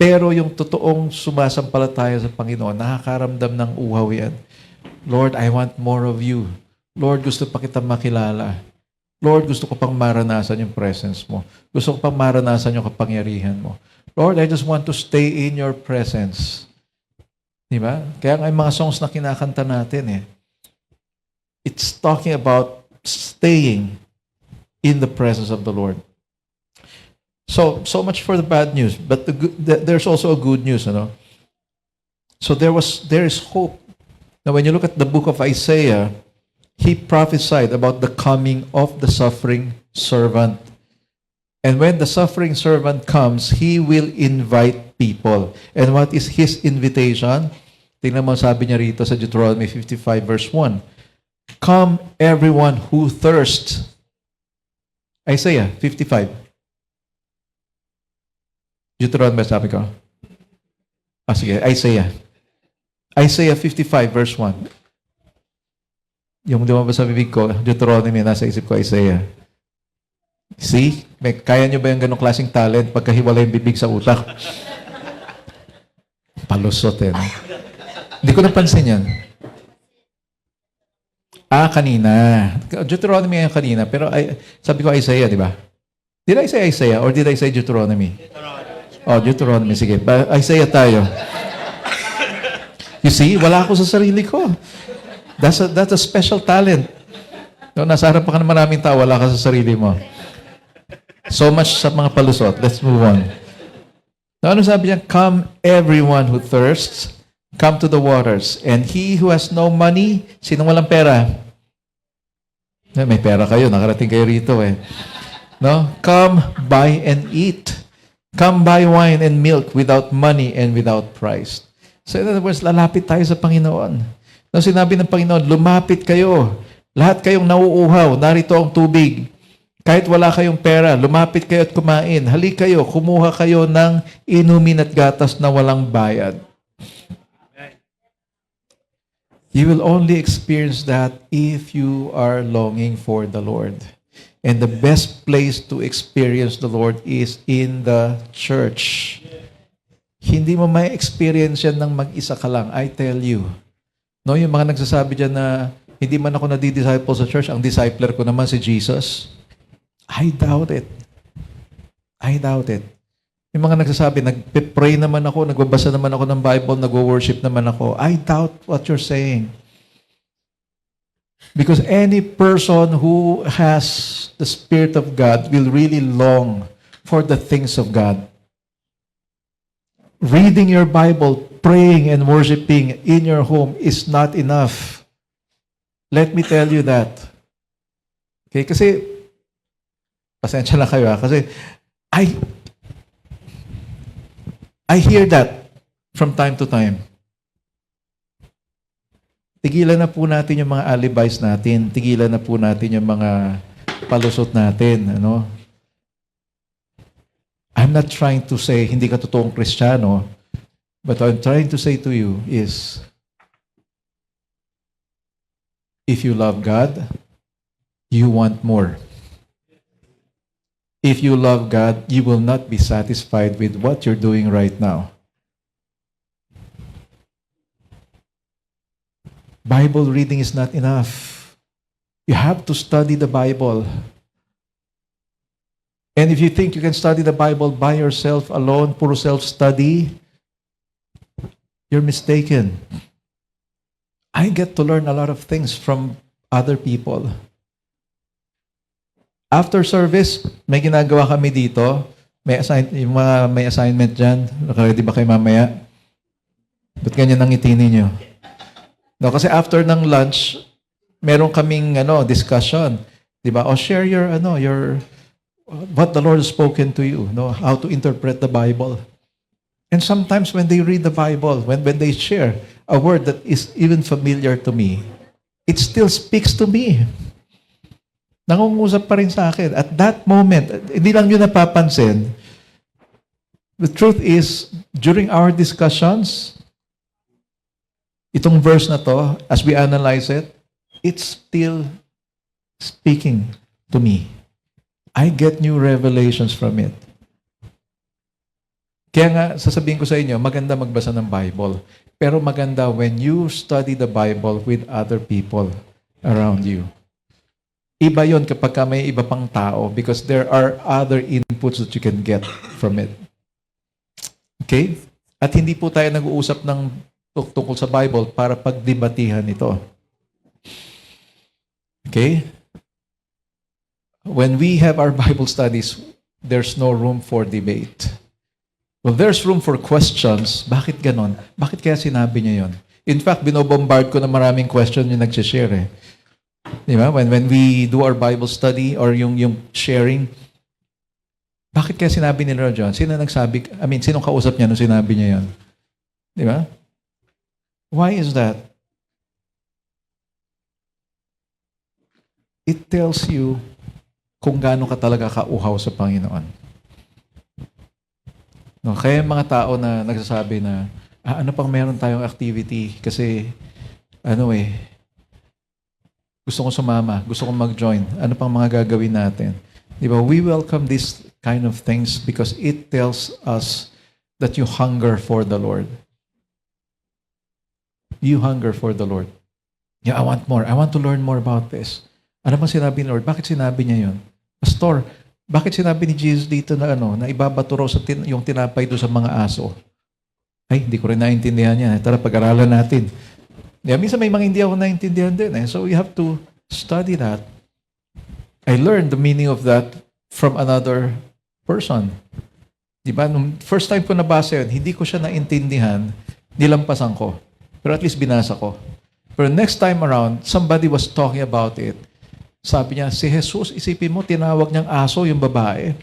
Pero yung totoong sumasampalataya sa Panginoon, nakakaramdam ng uhaw yan. Lord, I want more of you. Lord, gusto pa kita makilala. Lord, gusto ko pang maranasan yung presence mo. Gusto ko pang maranasan yung kapangyarihan mo. Lord, I just want to stay in your presence. Diba? Kaya nga yung mga songs na kinakanta natin eh. It's talking about staying in the presence of the Lord. So much for the bad news. But there's also a good news, ano? So there is hope. Now when you look at the book of Isaiah, he prophesied about the coming of the suffering servant. And when the suffering servant comes, he will invite people. And what is his invitation? Tingnan mo, sabi niya rito sa Deuteronomy 55 verse 1. Come everyone who thirsts. Isaiah 55. Deuteronomy, sabi ko. Sige, Isaiah. Isaiah 55 verse 1. Yung lumabas sa bibig ko, Deuteronomy, nasa isip ko, Isaiah. See? Kaya nyo ba yung ganong klaseng talent pagkahiwalay yung bibig sa utak? Palusot eh. No? Hindi ko napansin yan. Kanina. Deuteronomy yung kanina. Pero sabi ko Isaiah, di ba? Did I say Isaiah or did I say Deuteronomy? Deuteronomy. Sige. Isaiah tayo. You see, wala ako sa sarili ko. That's a special talent. No, nasa harap ka ng maraming tao, wala ka sa sarili mo. So much sa mga palusot. Let's move on. Now, ano sabi niya? Come everyone who thirsts, come to the waters. And he who has no money, sinong walang pera? May pera kayo, nakarating kayo rito eh. No? Come buy and eat. Come buy wine and milk without money and without price. So in other words, lalapit tayo sa Panginoon. No, sinabi ng Panginoon, lumapit kayo. Lahat kayong nauuhaw, narito ang tubig. Kahit wala kayong pera, lumapit kayo at kumain. Halik kayo, kumuha kayo ng inumin at gatas na walang bayad. You will only experience that if you are longing for the Lord. And the best place to experience the Lord is in the church. Hindi mo may experience yan ng mag-isa ka lang. I tell you. No, yung mga nagsasabi dyan na hindi man ako nadi-disciple sa church, ang discipler ko naman si Jesus. I doubt it. I doubt it. Yung mga nagsasabi, nag-pray naman ako, nagbabasa naman ako ng Bible, nag-worship naman ako. I doubt what you're saying. Because any person who has the Spirit of God will really long for the things of God. Reading your Bible, praying and worshiping in your home is not enough. Let me tell you that. Okay, kasi, pasensya lang kayo kasi I hear that from time to time. Tigilan na po natin yung mga alibis natin. Tigilan na po natin yung mga palusot natin. Ano? I'm not trying to say hindi ka totoong Kristiyano, but what I'm trying to say to you is, if you love God, you want more. If you love God, you will not be satisfied with what you're doing right now. Bible reading is not enough. You have to study the Bible. And if you think you can study the Bible by yourself alone, puro self-study, you're mistaken. I get to learn a lot of things from other people. After service, may ginagawa kami dito. Yung mga may assignment dyan. Naka-ready ba kayo mamaya? Ba't ganyan ang ngiti ninyo? No, kasi after ng lunch, meron kaming discussion. Diba? O share your what the Lord has spoken to you. No? How to interpret the Bible. And sometimes when they read the Bible, when they share a word that is even familiar to me, it still speaks to me. Nangungusap pa rin sa akin. At that moment, hindi lang yun napapansin. The truth is, during our discussions, itong verse na to, as we analyze it, it's still speaking to me. I get new revelations from it. Kaya nga, sasabihin ko sa inyo, maganda magbasa ng Bible. Pero maganda when you study the Bible with other people around you. Iba yon kapag may iba pang tao because there are other inputs that you can get from it. Okay? At hindi po tayo nag-uusap ng tungkol sa Bible para pagdebatihan ito. Okay? When we have our Bible studies, there's no room for debate. Well, there's room for questions. Bakit ganon? Bakit kaya sinabi niya yon? In fact, binobombard ko na maraming question yung nag-share eh. Di ba? When we do our Bible study or yung sharing, bakit kaya sinabi ni Lord John? Sino nagsabi, sinong kausap niya nung sinabi niya yan? Di ba? Why is that? It tells you kung gaano ka talaga kauhaw sa Panginoon. No, kaya mga tao na nagsasabi na, ano pang meron tayong activity? Kasi, gusto kong sumama, gusto kong mag-join. Ano pang mga gagawin natin? Di ba? We welcome these kind of things because it tells us that you hunger for the Lord. You hunger for the Lord. Yeah, I want more. I want to learn more about this. Ano bang sinabi ni Lord? Bakit sinabi niya yun? Pastor, bakit sinabi ni Jesus dito na na ibabato raw yung tinapay doon sa mga aso? Ay, hindi ko rin naintindihan yan. Tara, pag-aralan natin. Yeah, minsan may mga hindi ako naintindihan din. So we have to study that. I learned the meaning of that from another person. Diba? Nung first time ko nabasa yun, hindi ko siya naintindihan, nilampasan ko. Pero at least binasa ko. Pero next time around, somebody was talking about it. Sabi niya, si Jesus, isipin mo, tinawag niyang aso yung babae.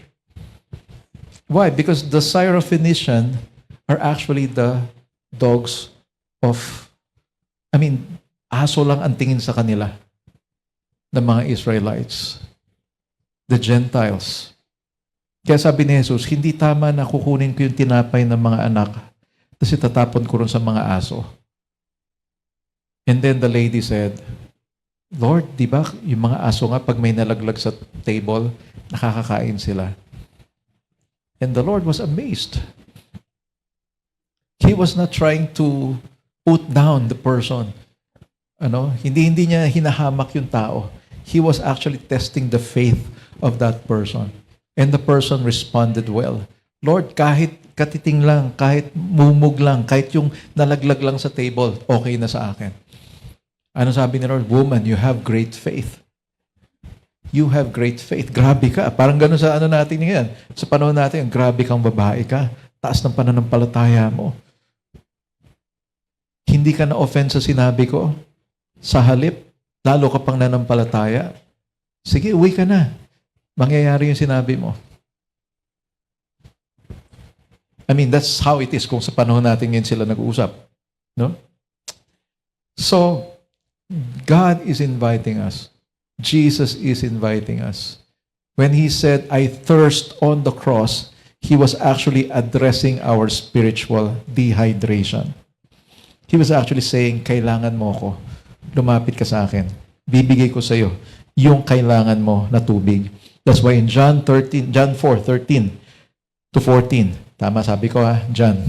Why? Because the Syrophoenician are actually the dogs of, aso lang ang tingin sa kanila ng mga Israelites. The Gentiles. Kaya sabi ni Jesus, hindi tama na kukunin ko yung tinapay ng mga anak tapos itatapon ko rin sa mga aso. And then the lady said, Lord, di ba yung mga aso nga pag may nalaglag sa table, nakakakain sila. And the Lord was amazed. He was not trying to put down the person. Hindi niya hinahamak yung tao. He was actually testing the faith of that person. And the person responded well. Lord, kahit katiting lang, kahit mumug lang, kahit yung nalaglag lang sa table, okay na sa akin. Ano sabi ni Lord? Woman, you have great faith. You have great faith. Grabe ka. Parang gano'n sa natin ngayon. Sa panahon natin, grabe kang babae ka. Taas ng pananampalataya mo. Hindi ka na-offend sa sinabi ko. Sa halip, lalo ka pang nanampalataya. Sige, uwi ka na. Mangyayari yung sinabi mo. That's how it is kung sa panahon natin ngayon sila nag-uusap. No? So, God is inviting us. Jesus is inviting us. When He said, I thirst on the cross, He was actually addressing our spiritual dehydration. He was actually saying, kailangan mo ko. Lumapit ka sa akin. Bibigay ko sa iyo yung kailangan mo na tubig. That's why in John 4:13 to 14. Tama sabi ko John.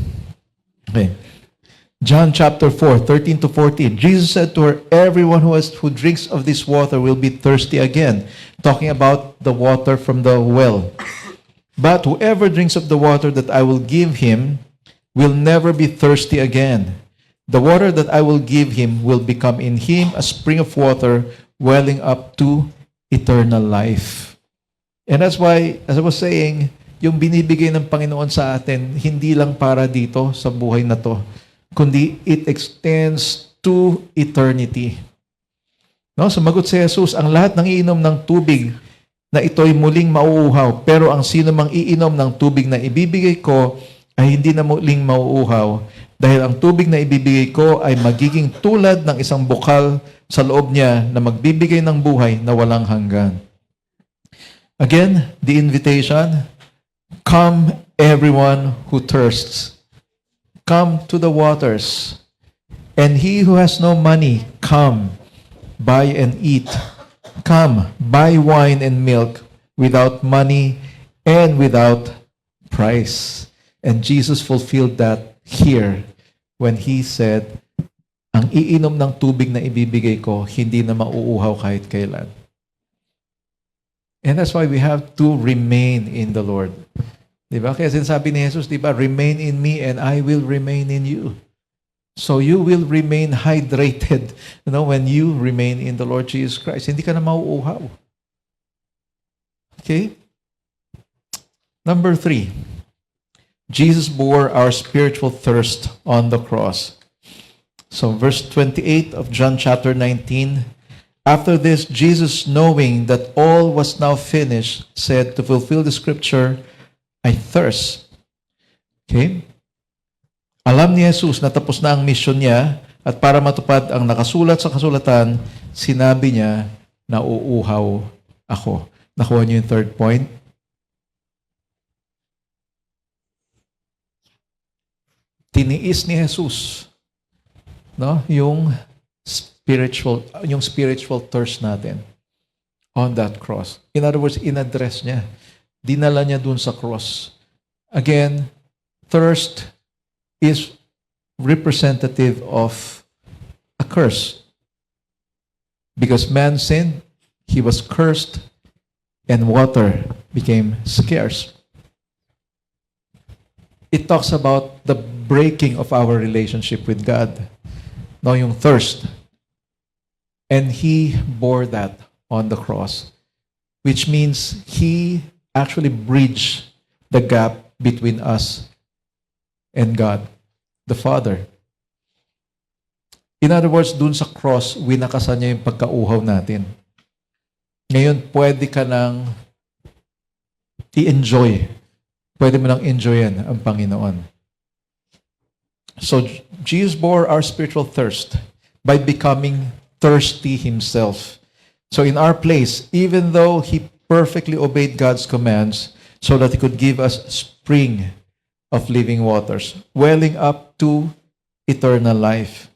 Okay. John chapter 4:13 to 14. Jesus said to her, everyone who drinks of this water will be thirsty again. Talking about the water from the well. But whoever drinks of the water that I will give him will never be thirsty again. The water that I will give him will become in him a spring of water welling up to eternal life. And that's why, as I was saying, yung binibigay ng Panginoon sa atin, hindi lang para dito sa buhay na to, kundi it extends to eternity. No, sumagot si Jesus, ang lahat ng iinom ng tubig na ito'y muling mauuhaw, pero ang sino mang iinom ng tubig na ibibigay ko ay hindi na muling mauuhaw, dahil ang tubig na ibibigay ko ay magiging tulad ng isang bukal sa loob niya na magbibigay ng buhay na walang hanggan. Again, the invitation, come everyone who thirsts. Come to the waters. And he who has no money, come, buy and eat. Come, buy wine and milk without money and without price. And Jesus fulfilled that here when He said, ang iinom ng tubig na ibibigay ko, hindi na mauuhaw kahit kailan. And that's why we have to remain in the Lord. Diba? Kaya sinasabi ni Jesus, diba, remain in me and I will remain in you. So you will remain hydrated, when you remain in the Lord Jesus Christ. Hindi ka na mauuhaw. Okay? Number 3. Jesus bore our spiritual thirst on the cross. So verse 28 of John chapter 19, After this, Jesus, knowing that all was now finished, said, to fulfill the scripture, I thirst. Okay? Alam ni Jesus na tapos na ang mission niya at para matupad ang nakasulat sa kasulatan, sinabi niya, nauuhaw ako. Nakuha niyo yung third point? Tiniis ni Jesus, no, yung spiritual thirst natin on that cross. In other words, inaddress niya. Dinala niya dun sa cross. Again, thirst is representative of a curse. Because man sinned, he was cursed, and water became scarce. It talks about the breaking of our relationship with God. No, yung thirst. And he bore that on the cross, which means he actually bridged the gap between us and God, the Father. In other words, dun sa cross, winakasan niya yung pagkauhaw natin. Ngayon, pwede ka nang i-enjoy. Pwede mo nang enjoyin ang Panginoon. So, Jesus bore our spiritual thirst by becoming thirsty himself. So in our place, even though he perfectly obeyed God's commands so that he could give us spring of living waters, welling up to eternal life.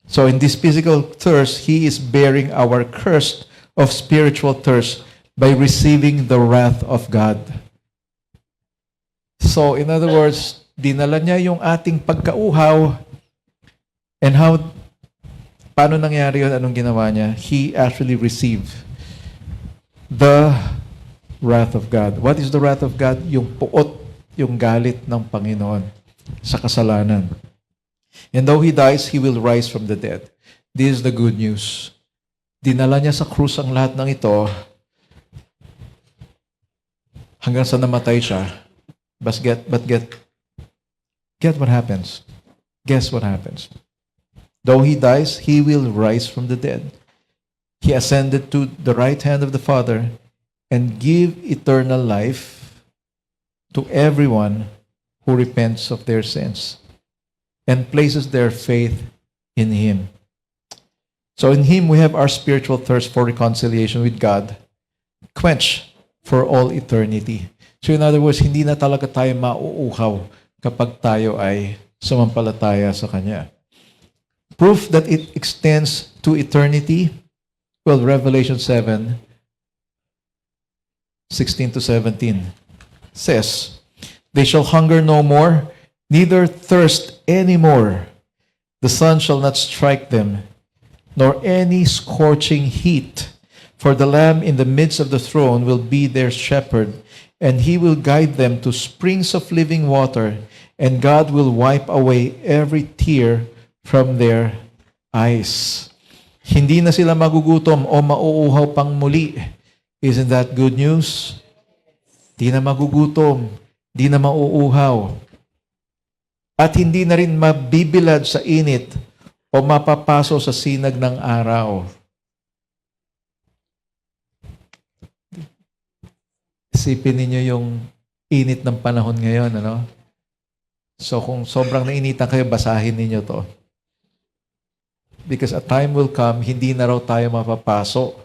So in this physical thirst, he is bearing our curse of spiritual thirst by receiving the wrath of God. So in other words, dinala niya yung ating pagkauhaw, and paano nangyari yun? Anong ginawa niya? He actually received the wrath of God. What is the wrath of God? Yung puot, yung galit ng Panginoon sa kasalanan. And though he dies, he will rise from the dead. This is the good news. Dinala niya sa krus ang lahat ng ito hanggang sa namatay siya. But get what happens. Guess what happens? Though he dies, he will rise from the dead. He ascended to the right hand of the Father and give eternal life to everyone who repents of their sins and places their faith in him. So in him we have our spiritual thirst for reconciliation with God quenched for all eternity. So in other words, hindi na talaga tayo mauuhaw kapag tayo ay sumampalataya sa Kanya. Proof that it extends to eternity, well, Revelation 7, 16 to 17 says, they shall hunger no more, neither thirst any more. The sun shall not strike them, nor any scorching heat. For the Lamb in the midst of the throne will be their shepherd, and he will guide them to springs of living water, and God will wipe away every tear from their eyes. Hindi na sila magugutom o mauuhaw pang muli. Isn't that good news? Di na magugutom, di na mauuhaw. At hindi na rin mabibilad sa init o mapapaso sa sinag ng araw. Isipin ninyo yung init ng panahon ngayon, ano? So kung sobrang nainitan kayo, basahin ninyo to. Because a time will come, hindi na raw tayo mapapaso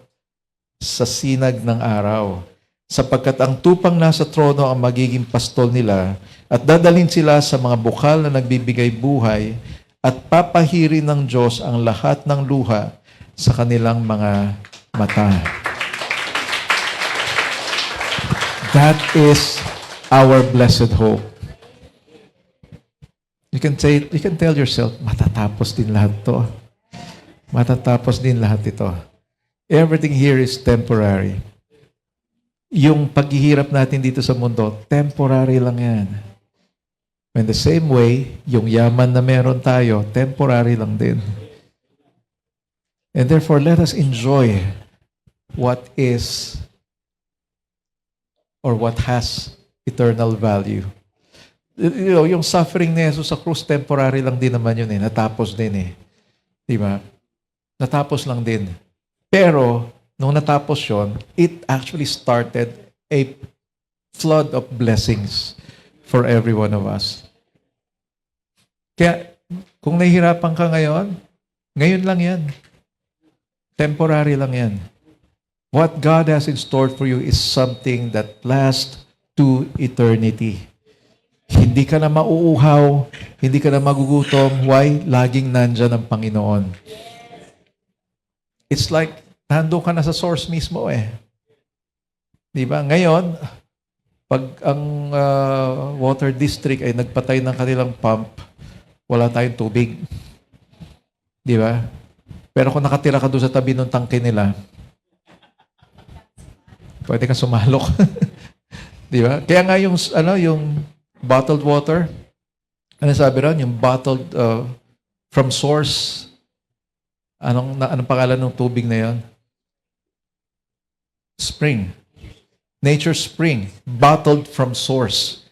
sa sinag ng araw. Sapagkat ang tupang nasa trono ang magiging pastol nila at dadalhin sila sa mga bukal na nagbibigay buhay at papahirin ng Diyos ang lahat ng luha sa kanilang mga mata. That is our blessed hope. You can tell yourself, matatapos din lahat to. Matatapos din lahat ito. Everything here is temporary. Yung paghihirap natin dito sa mundo, temporary lang yan. In the same way, yung yaman na meron tayo, temporary lang din. And therefore, let us enjoy what is or what has eternal value. You know, yung suffering ni Jesus sa krus, temporary lang din naman yun eh. Natapos din eh. Di ba? Natapos lang din. Pero, nung natapos yon, it actually started a flood of blessings for every one of us. Kaya, kung nahihirapan ka ngayon lang yan. Temporary lang yan. What God has in store for you is something that lasts to eternity. Hindi ka na mauuhaw, hindi ka na magugutom. Why? Laging nandyan ang Panginoon. It's like, nando ka na sa source mismo eh. Di ba? Ngayon, pag ang water district ay nagpatay ng kanilang pump, wala tayong tubig. Di ba? Pero kung nakatira ka doon sa tabi ng tangke nila, pwede ka sumalok. Di ba? Kaya nga yung bottled water, ano sabi ron? Yung bottled from source. Anong pangalan ng tubig na yon? Spring. Nature spring. Bottled from source.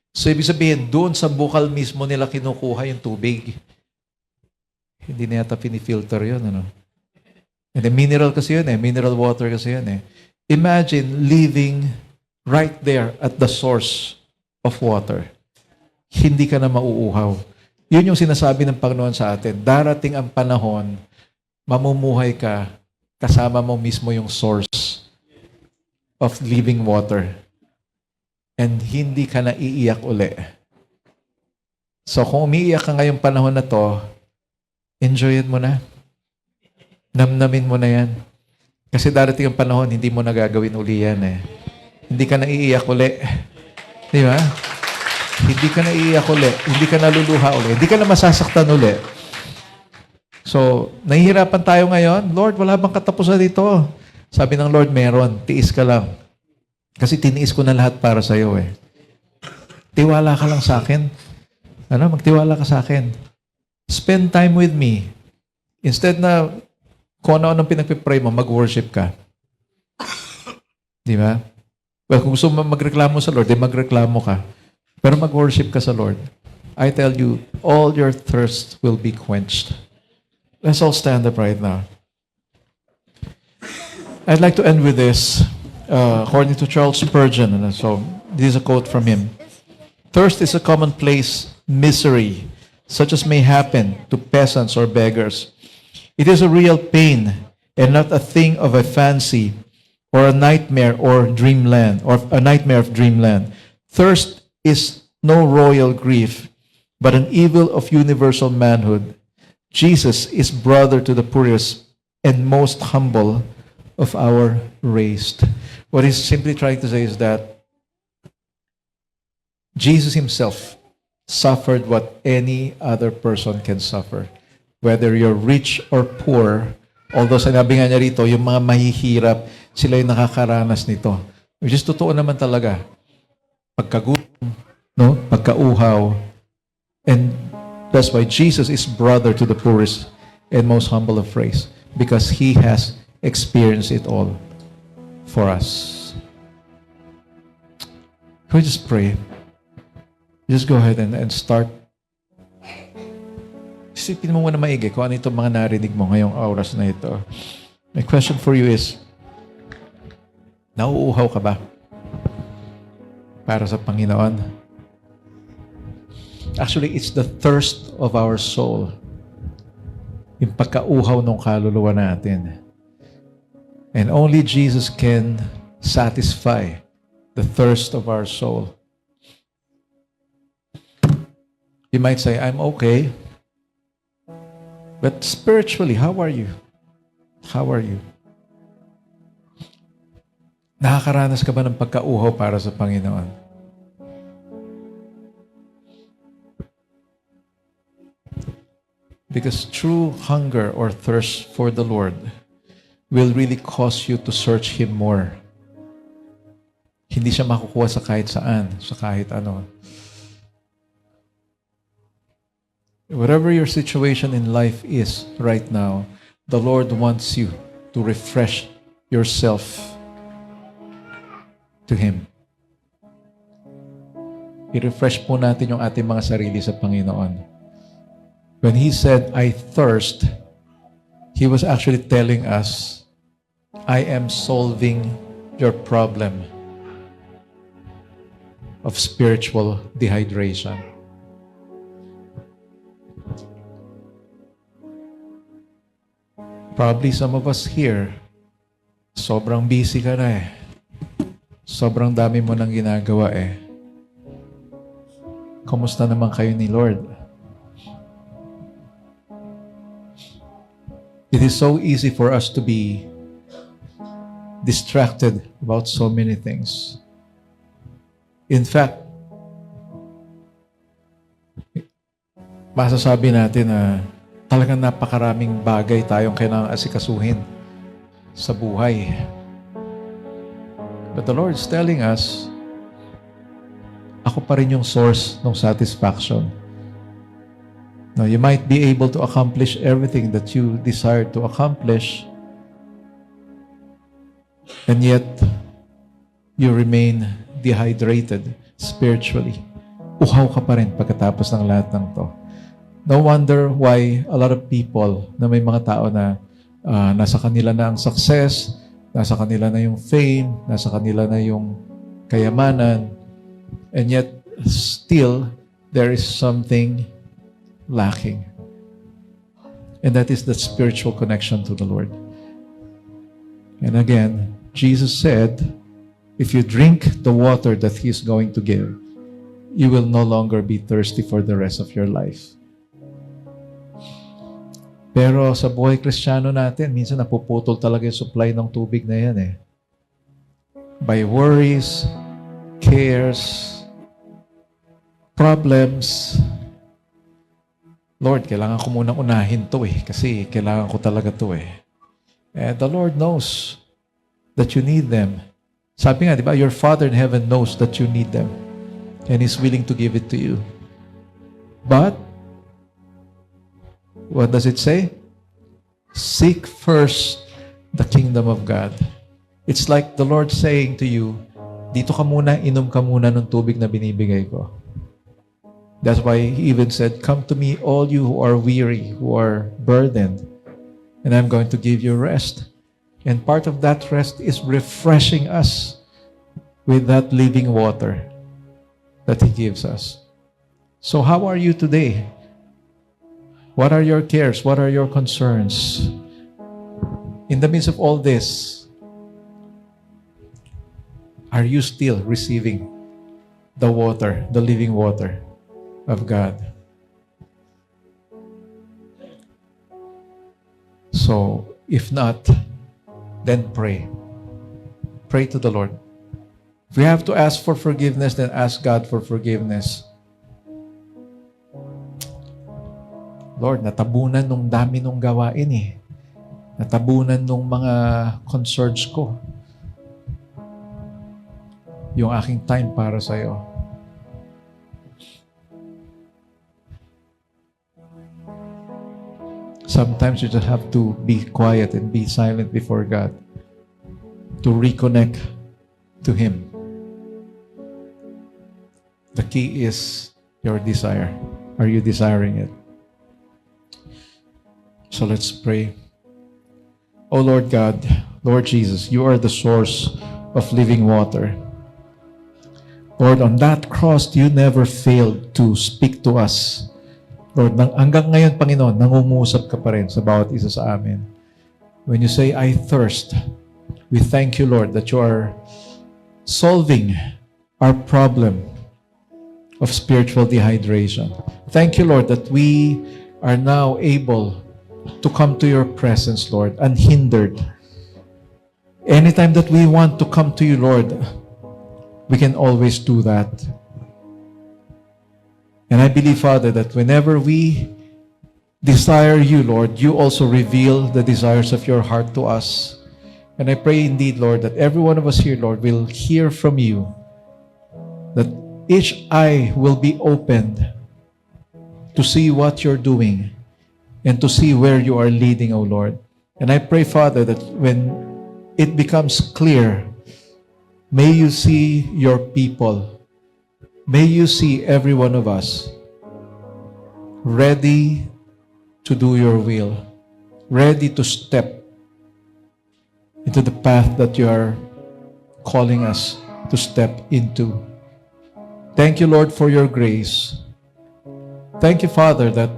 So, ibig sabihin, doon sa bukal mismo nila kinukuha yung tubig. Hindi na yata pinifilter yun, ano? And then mineral kasi yun eh. Mineral water kasi yun eh. Imagine living right there at the source of water. Hindi ka na mauuhaw. Yun yung sinasabi ng Panginoon sa atin. Darating ang panahon, mamumuhay ka, kasama mo mismo yung source of living water. And hindi ka na iiyak uli. So kung umiiyak ka ngayong panahon na to, enjoyin mo na. Namnamin mo na yan. Kasi darating ang panahon, hindi mo na gagawin uli yan eh. Hindi ka na iiyak uli. Di ba? Hindi ka na iiyak uli. Hindi ka na luluha uli. Hindi ka na masasaktan uli. So, nahihirapan tayo ngayon. Lord, wala bang katapusan dito? Sabi ng Lord, meron. Tiis ka lang. Kasi tiniis ko na lahat para sa iyo eh. Tiwala ka lang sa akin. Magtiwala ka sa akin. Spend time with me. Instead na kung ano-anong pinagpipray mo, mag-worship ka. Di ba? Well, kung gusto mo magreklamo sa Lord, magreklamo ka. Pero mag-worship ka sa Lord. I tell you, all your thirst will be quenched. Let's all stand up right now. I'd like to end with this. According to Charles Spurgeon, and so this is a quote from him. Thirst is a commonplace misery, such as may happen to peasants or beggars. It is a real pain and not a thing of a fancy or a nightmare or dreamland or a nightmare of dreamland. Thirst is no royal grief, but an evil of universal manhood. Jesus is brother to the poorest and most humble of our race. What he's simply trying to say is that Jesus himself suffered what any other person can suffer. Whether you're rich or poor, although sinabi nga niya rito, yung mga mahihirap, sila yung nakakaranas nito. Which is totoo naman talaga. Pagkagutom, no? Pagkauhaw. And that's why Jesus is brother to the poorest and most humble of race. Because he has experienced it all for us. Can we just pray? Just go ahead and start. Isipin mo muna maigi kung ano itong mga narinig mo ngayong oras na ito. My question for you is, nauuhaw ka ba para sa Panginoon? Actually, it's the thirst of our soul. Yung pagkauhaw ng kaluluwa natin. And only Jesus can satisfy the thirst of our soul. You might say, I'm okay. But spiritually, how are you? How are you? Nakakaranas ka ba ng pagkauhaw para sa Panginoon? Because true hunger or thirst for the Lord will really cause you to search Him more. Hindi siya makukuha sa kahit saan, sa kahit ano. Whatever your situation in life is right now, the Lord wants you to refresh yourself to Him. I-refresh po natin yung ating mga sarili sa Panginoon. When He said, I thirst, He was actually telling us I am solving your problem of spiritual dehydration. Probably some of us here, sobrang busy ka na eh. Sobrang dami mo nang ginagawa eh. Kumusta naman kayo ni Lord? It is so easy for us to be distracted about so many things. In fact, masasabi natin na talagang napakaraming bagay tayong kailangang asikasuhin sa buhay. But the Lord is telling us, ako pa rin yung source ng satisfaction. Now, you might be able to accomplish everything that you desire to accomplish, and yet, you remain dehydrated spiritually. Uhaw ka pa rin pagkatapos ng lahat ng to. No wonder why a lot of people, na may mga tao na nasa kanila na ang success, nasa kanila na yung fame, nasa kanila na yung kayamanan, and yet still there is something lacking. And that is the spiritual connection to the Lord. And again, Jesus said, if you drink the water that He is going to give, you will no longer be thirsty for the rest of your life. Pero sa buhay Kristiyano natin, minsan napuputol talaga yung supply ng tubig na yan eh. By worries, cares, problems. Lord, kailangan ko munang unahin to eh, kasi kailangan ko talaga to eh. And the Lord knows that you need them. Sabi nga, di ba, your Father in heaven knows that you need them. And He's willing to give it to you. But, what does it say? Seek first the kingdom of God. It's like the Lord saying to you, dito ka muna, inom ka muna ng tubig na binibigay ko. That's why He even said, come to me all you who are weary, who are burdened, and I'm going to give you rest. And part of that rest is refreshing us with that living water that He gives us. So how are you today? What are your cares? What are your concerns? In the midst of all this, are you still receiving the water, the living water of God? So, if not, then pray. Pray to the Lord. If we have to ask for forgiveness, then ask God for forgiveness. Lord, natabunan nung dami nung gawain eh. Natabunan nung mga concerns ko. Yung aking time para sa'yo. Sometimes you just have to be quiet and be silent before God to reconnect to Him. The key is your desire. Are you desiring it? So let's pray. Oh Lord God, Lord Jesus, you are the source of living water. Lord, on that cross, you never failed to speak to us. Lord, hanggang ngayon, Panginoon, nangungusap ka pa rin sa bawat isa sa amin. When you say, I thirst, we thank you, Lord, that you are solving our problem of spiritual dehydration. Thank you, Lord, that we are now able to come to your presence, Lord, unhindered. Anytime that we want to come to you, Lord, we can always do that. And I believe, Father, that whenever we desire you, Lord, you also reveal the desires of your heart to us. And I pray indeed, Lord, that every one of us here, Lord, will hear from you, that each eye will be opened to see what you're doing and to see where you are leading, O Lord. And I pray, Father, that when it becomes clear, may you see your people, may you see every one of us ready to do your will, ready to step into the path that you are calling us to step into. Thank you, Lord, for your grace. Thank you, Father, that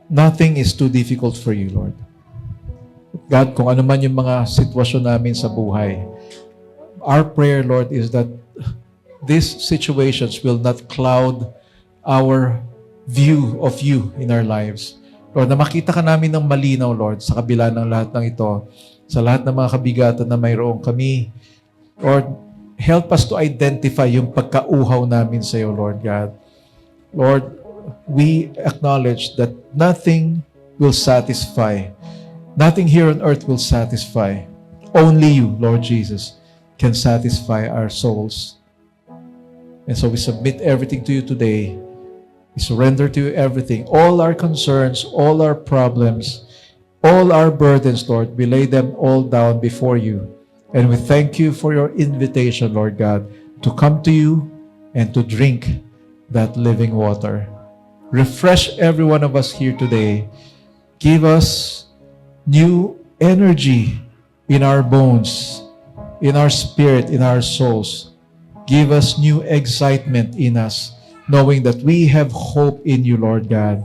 nothing is too difficult for you, Lord. God, kung ano man yung mga sitwasyon namin sa buhay, our prayer, Lord, is that these situations will not cloud our view of you in our lives. Lord, na makita ka namin ng malinaw, Lord, sa kabila ng lahat ng ito, sa lahat ng mga kabigatan na mayroong kami. Lord, help us to identify yung pagkauhaw namin sa iyo, Lord God. Lord, we acknowledge that nothing will satisfy. Nothing here on earth will satisfy. Only you, Lord Jesus, can satisfy our souls. And so we submit everything to you today. We surrender to you everything. All our concerns, all our problems, all our burdens, Lord, we lay them all down before you. And we thank you for your invitation, Lord God, to come to you and to drink that living water. Refresh every one of us here today. Give us new energy in our bones, in our spirit, in our souls. Give us new excitement in us, knowing that we have hope in you, Lord God.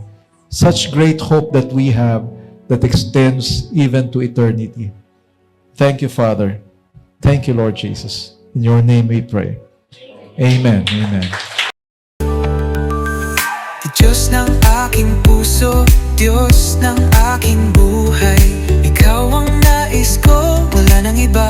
Such great hope that we have that extends even to eternity. Thank you, Father. Thank you, Lord Jesus. In your name we pray. Amen. Amen. Diyos ng aking puso, Diyos ng aking buhay, Ikaw ang nais ko, wala nang iba.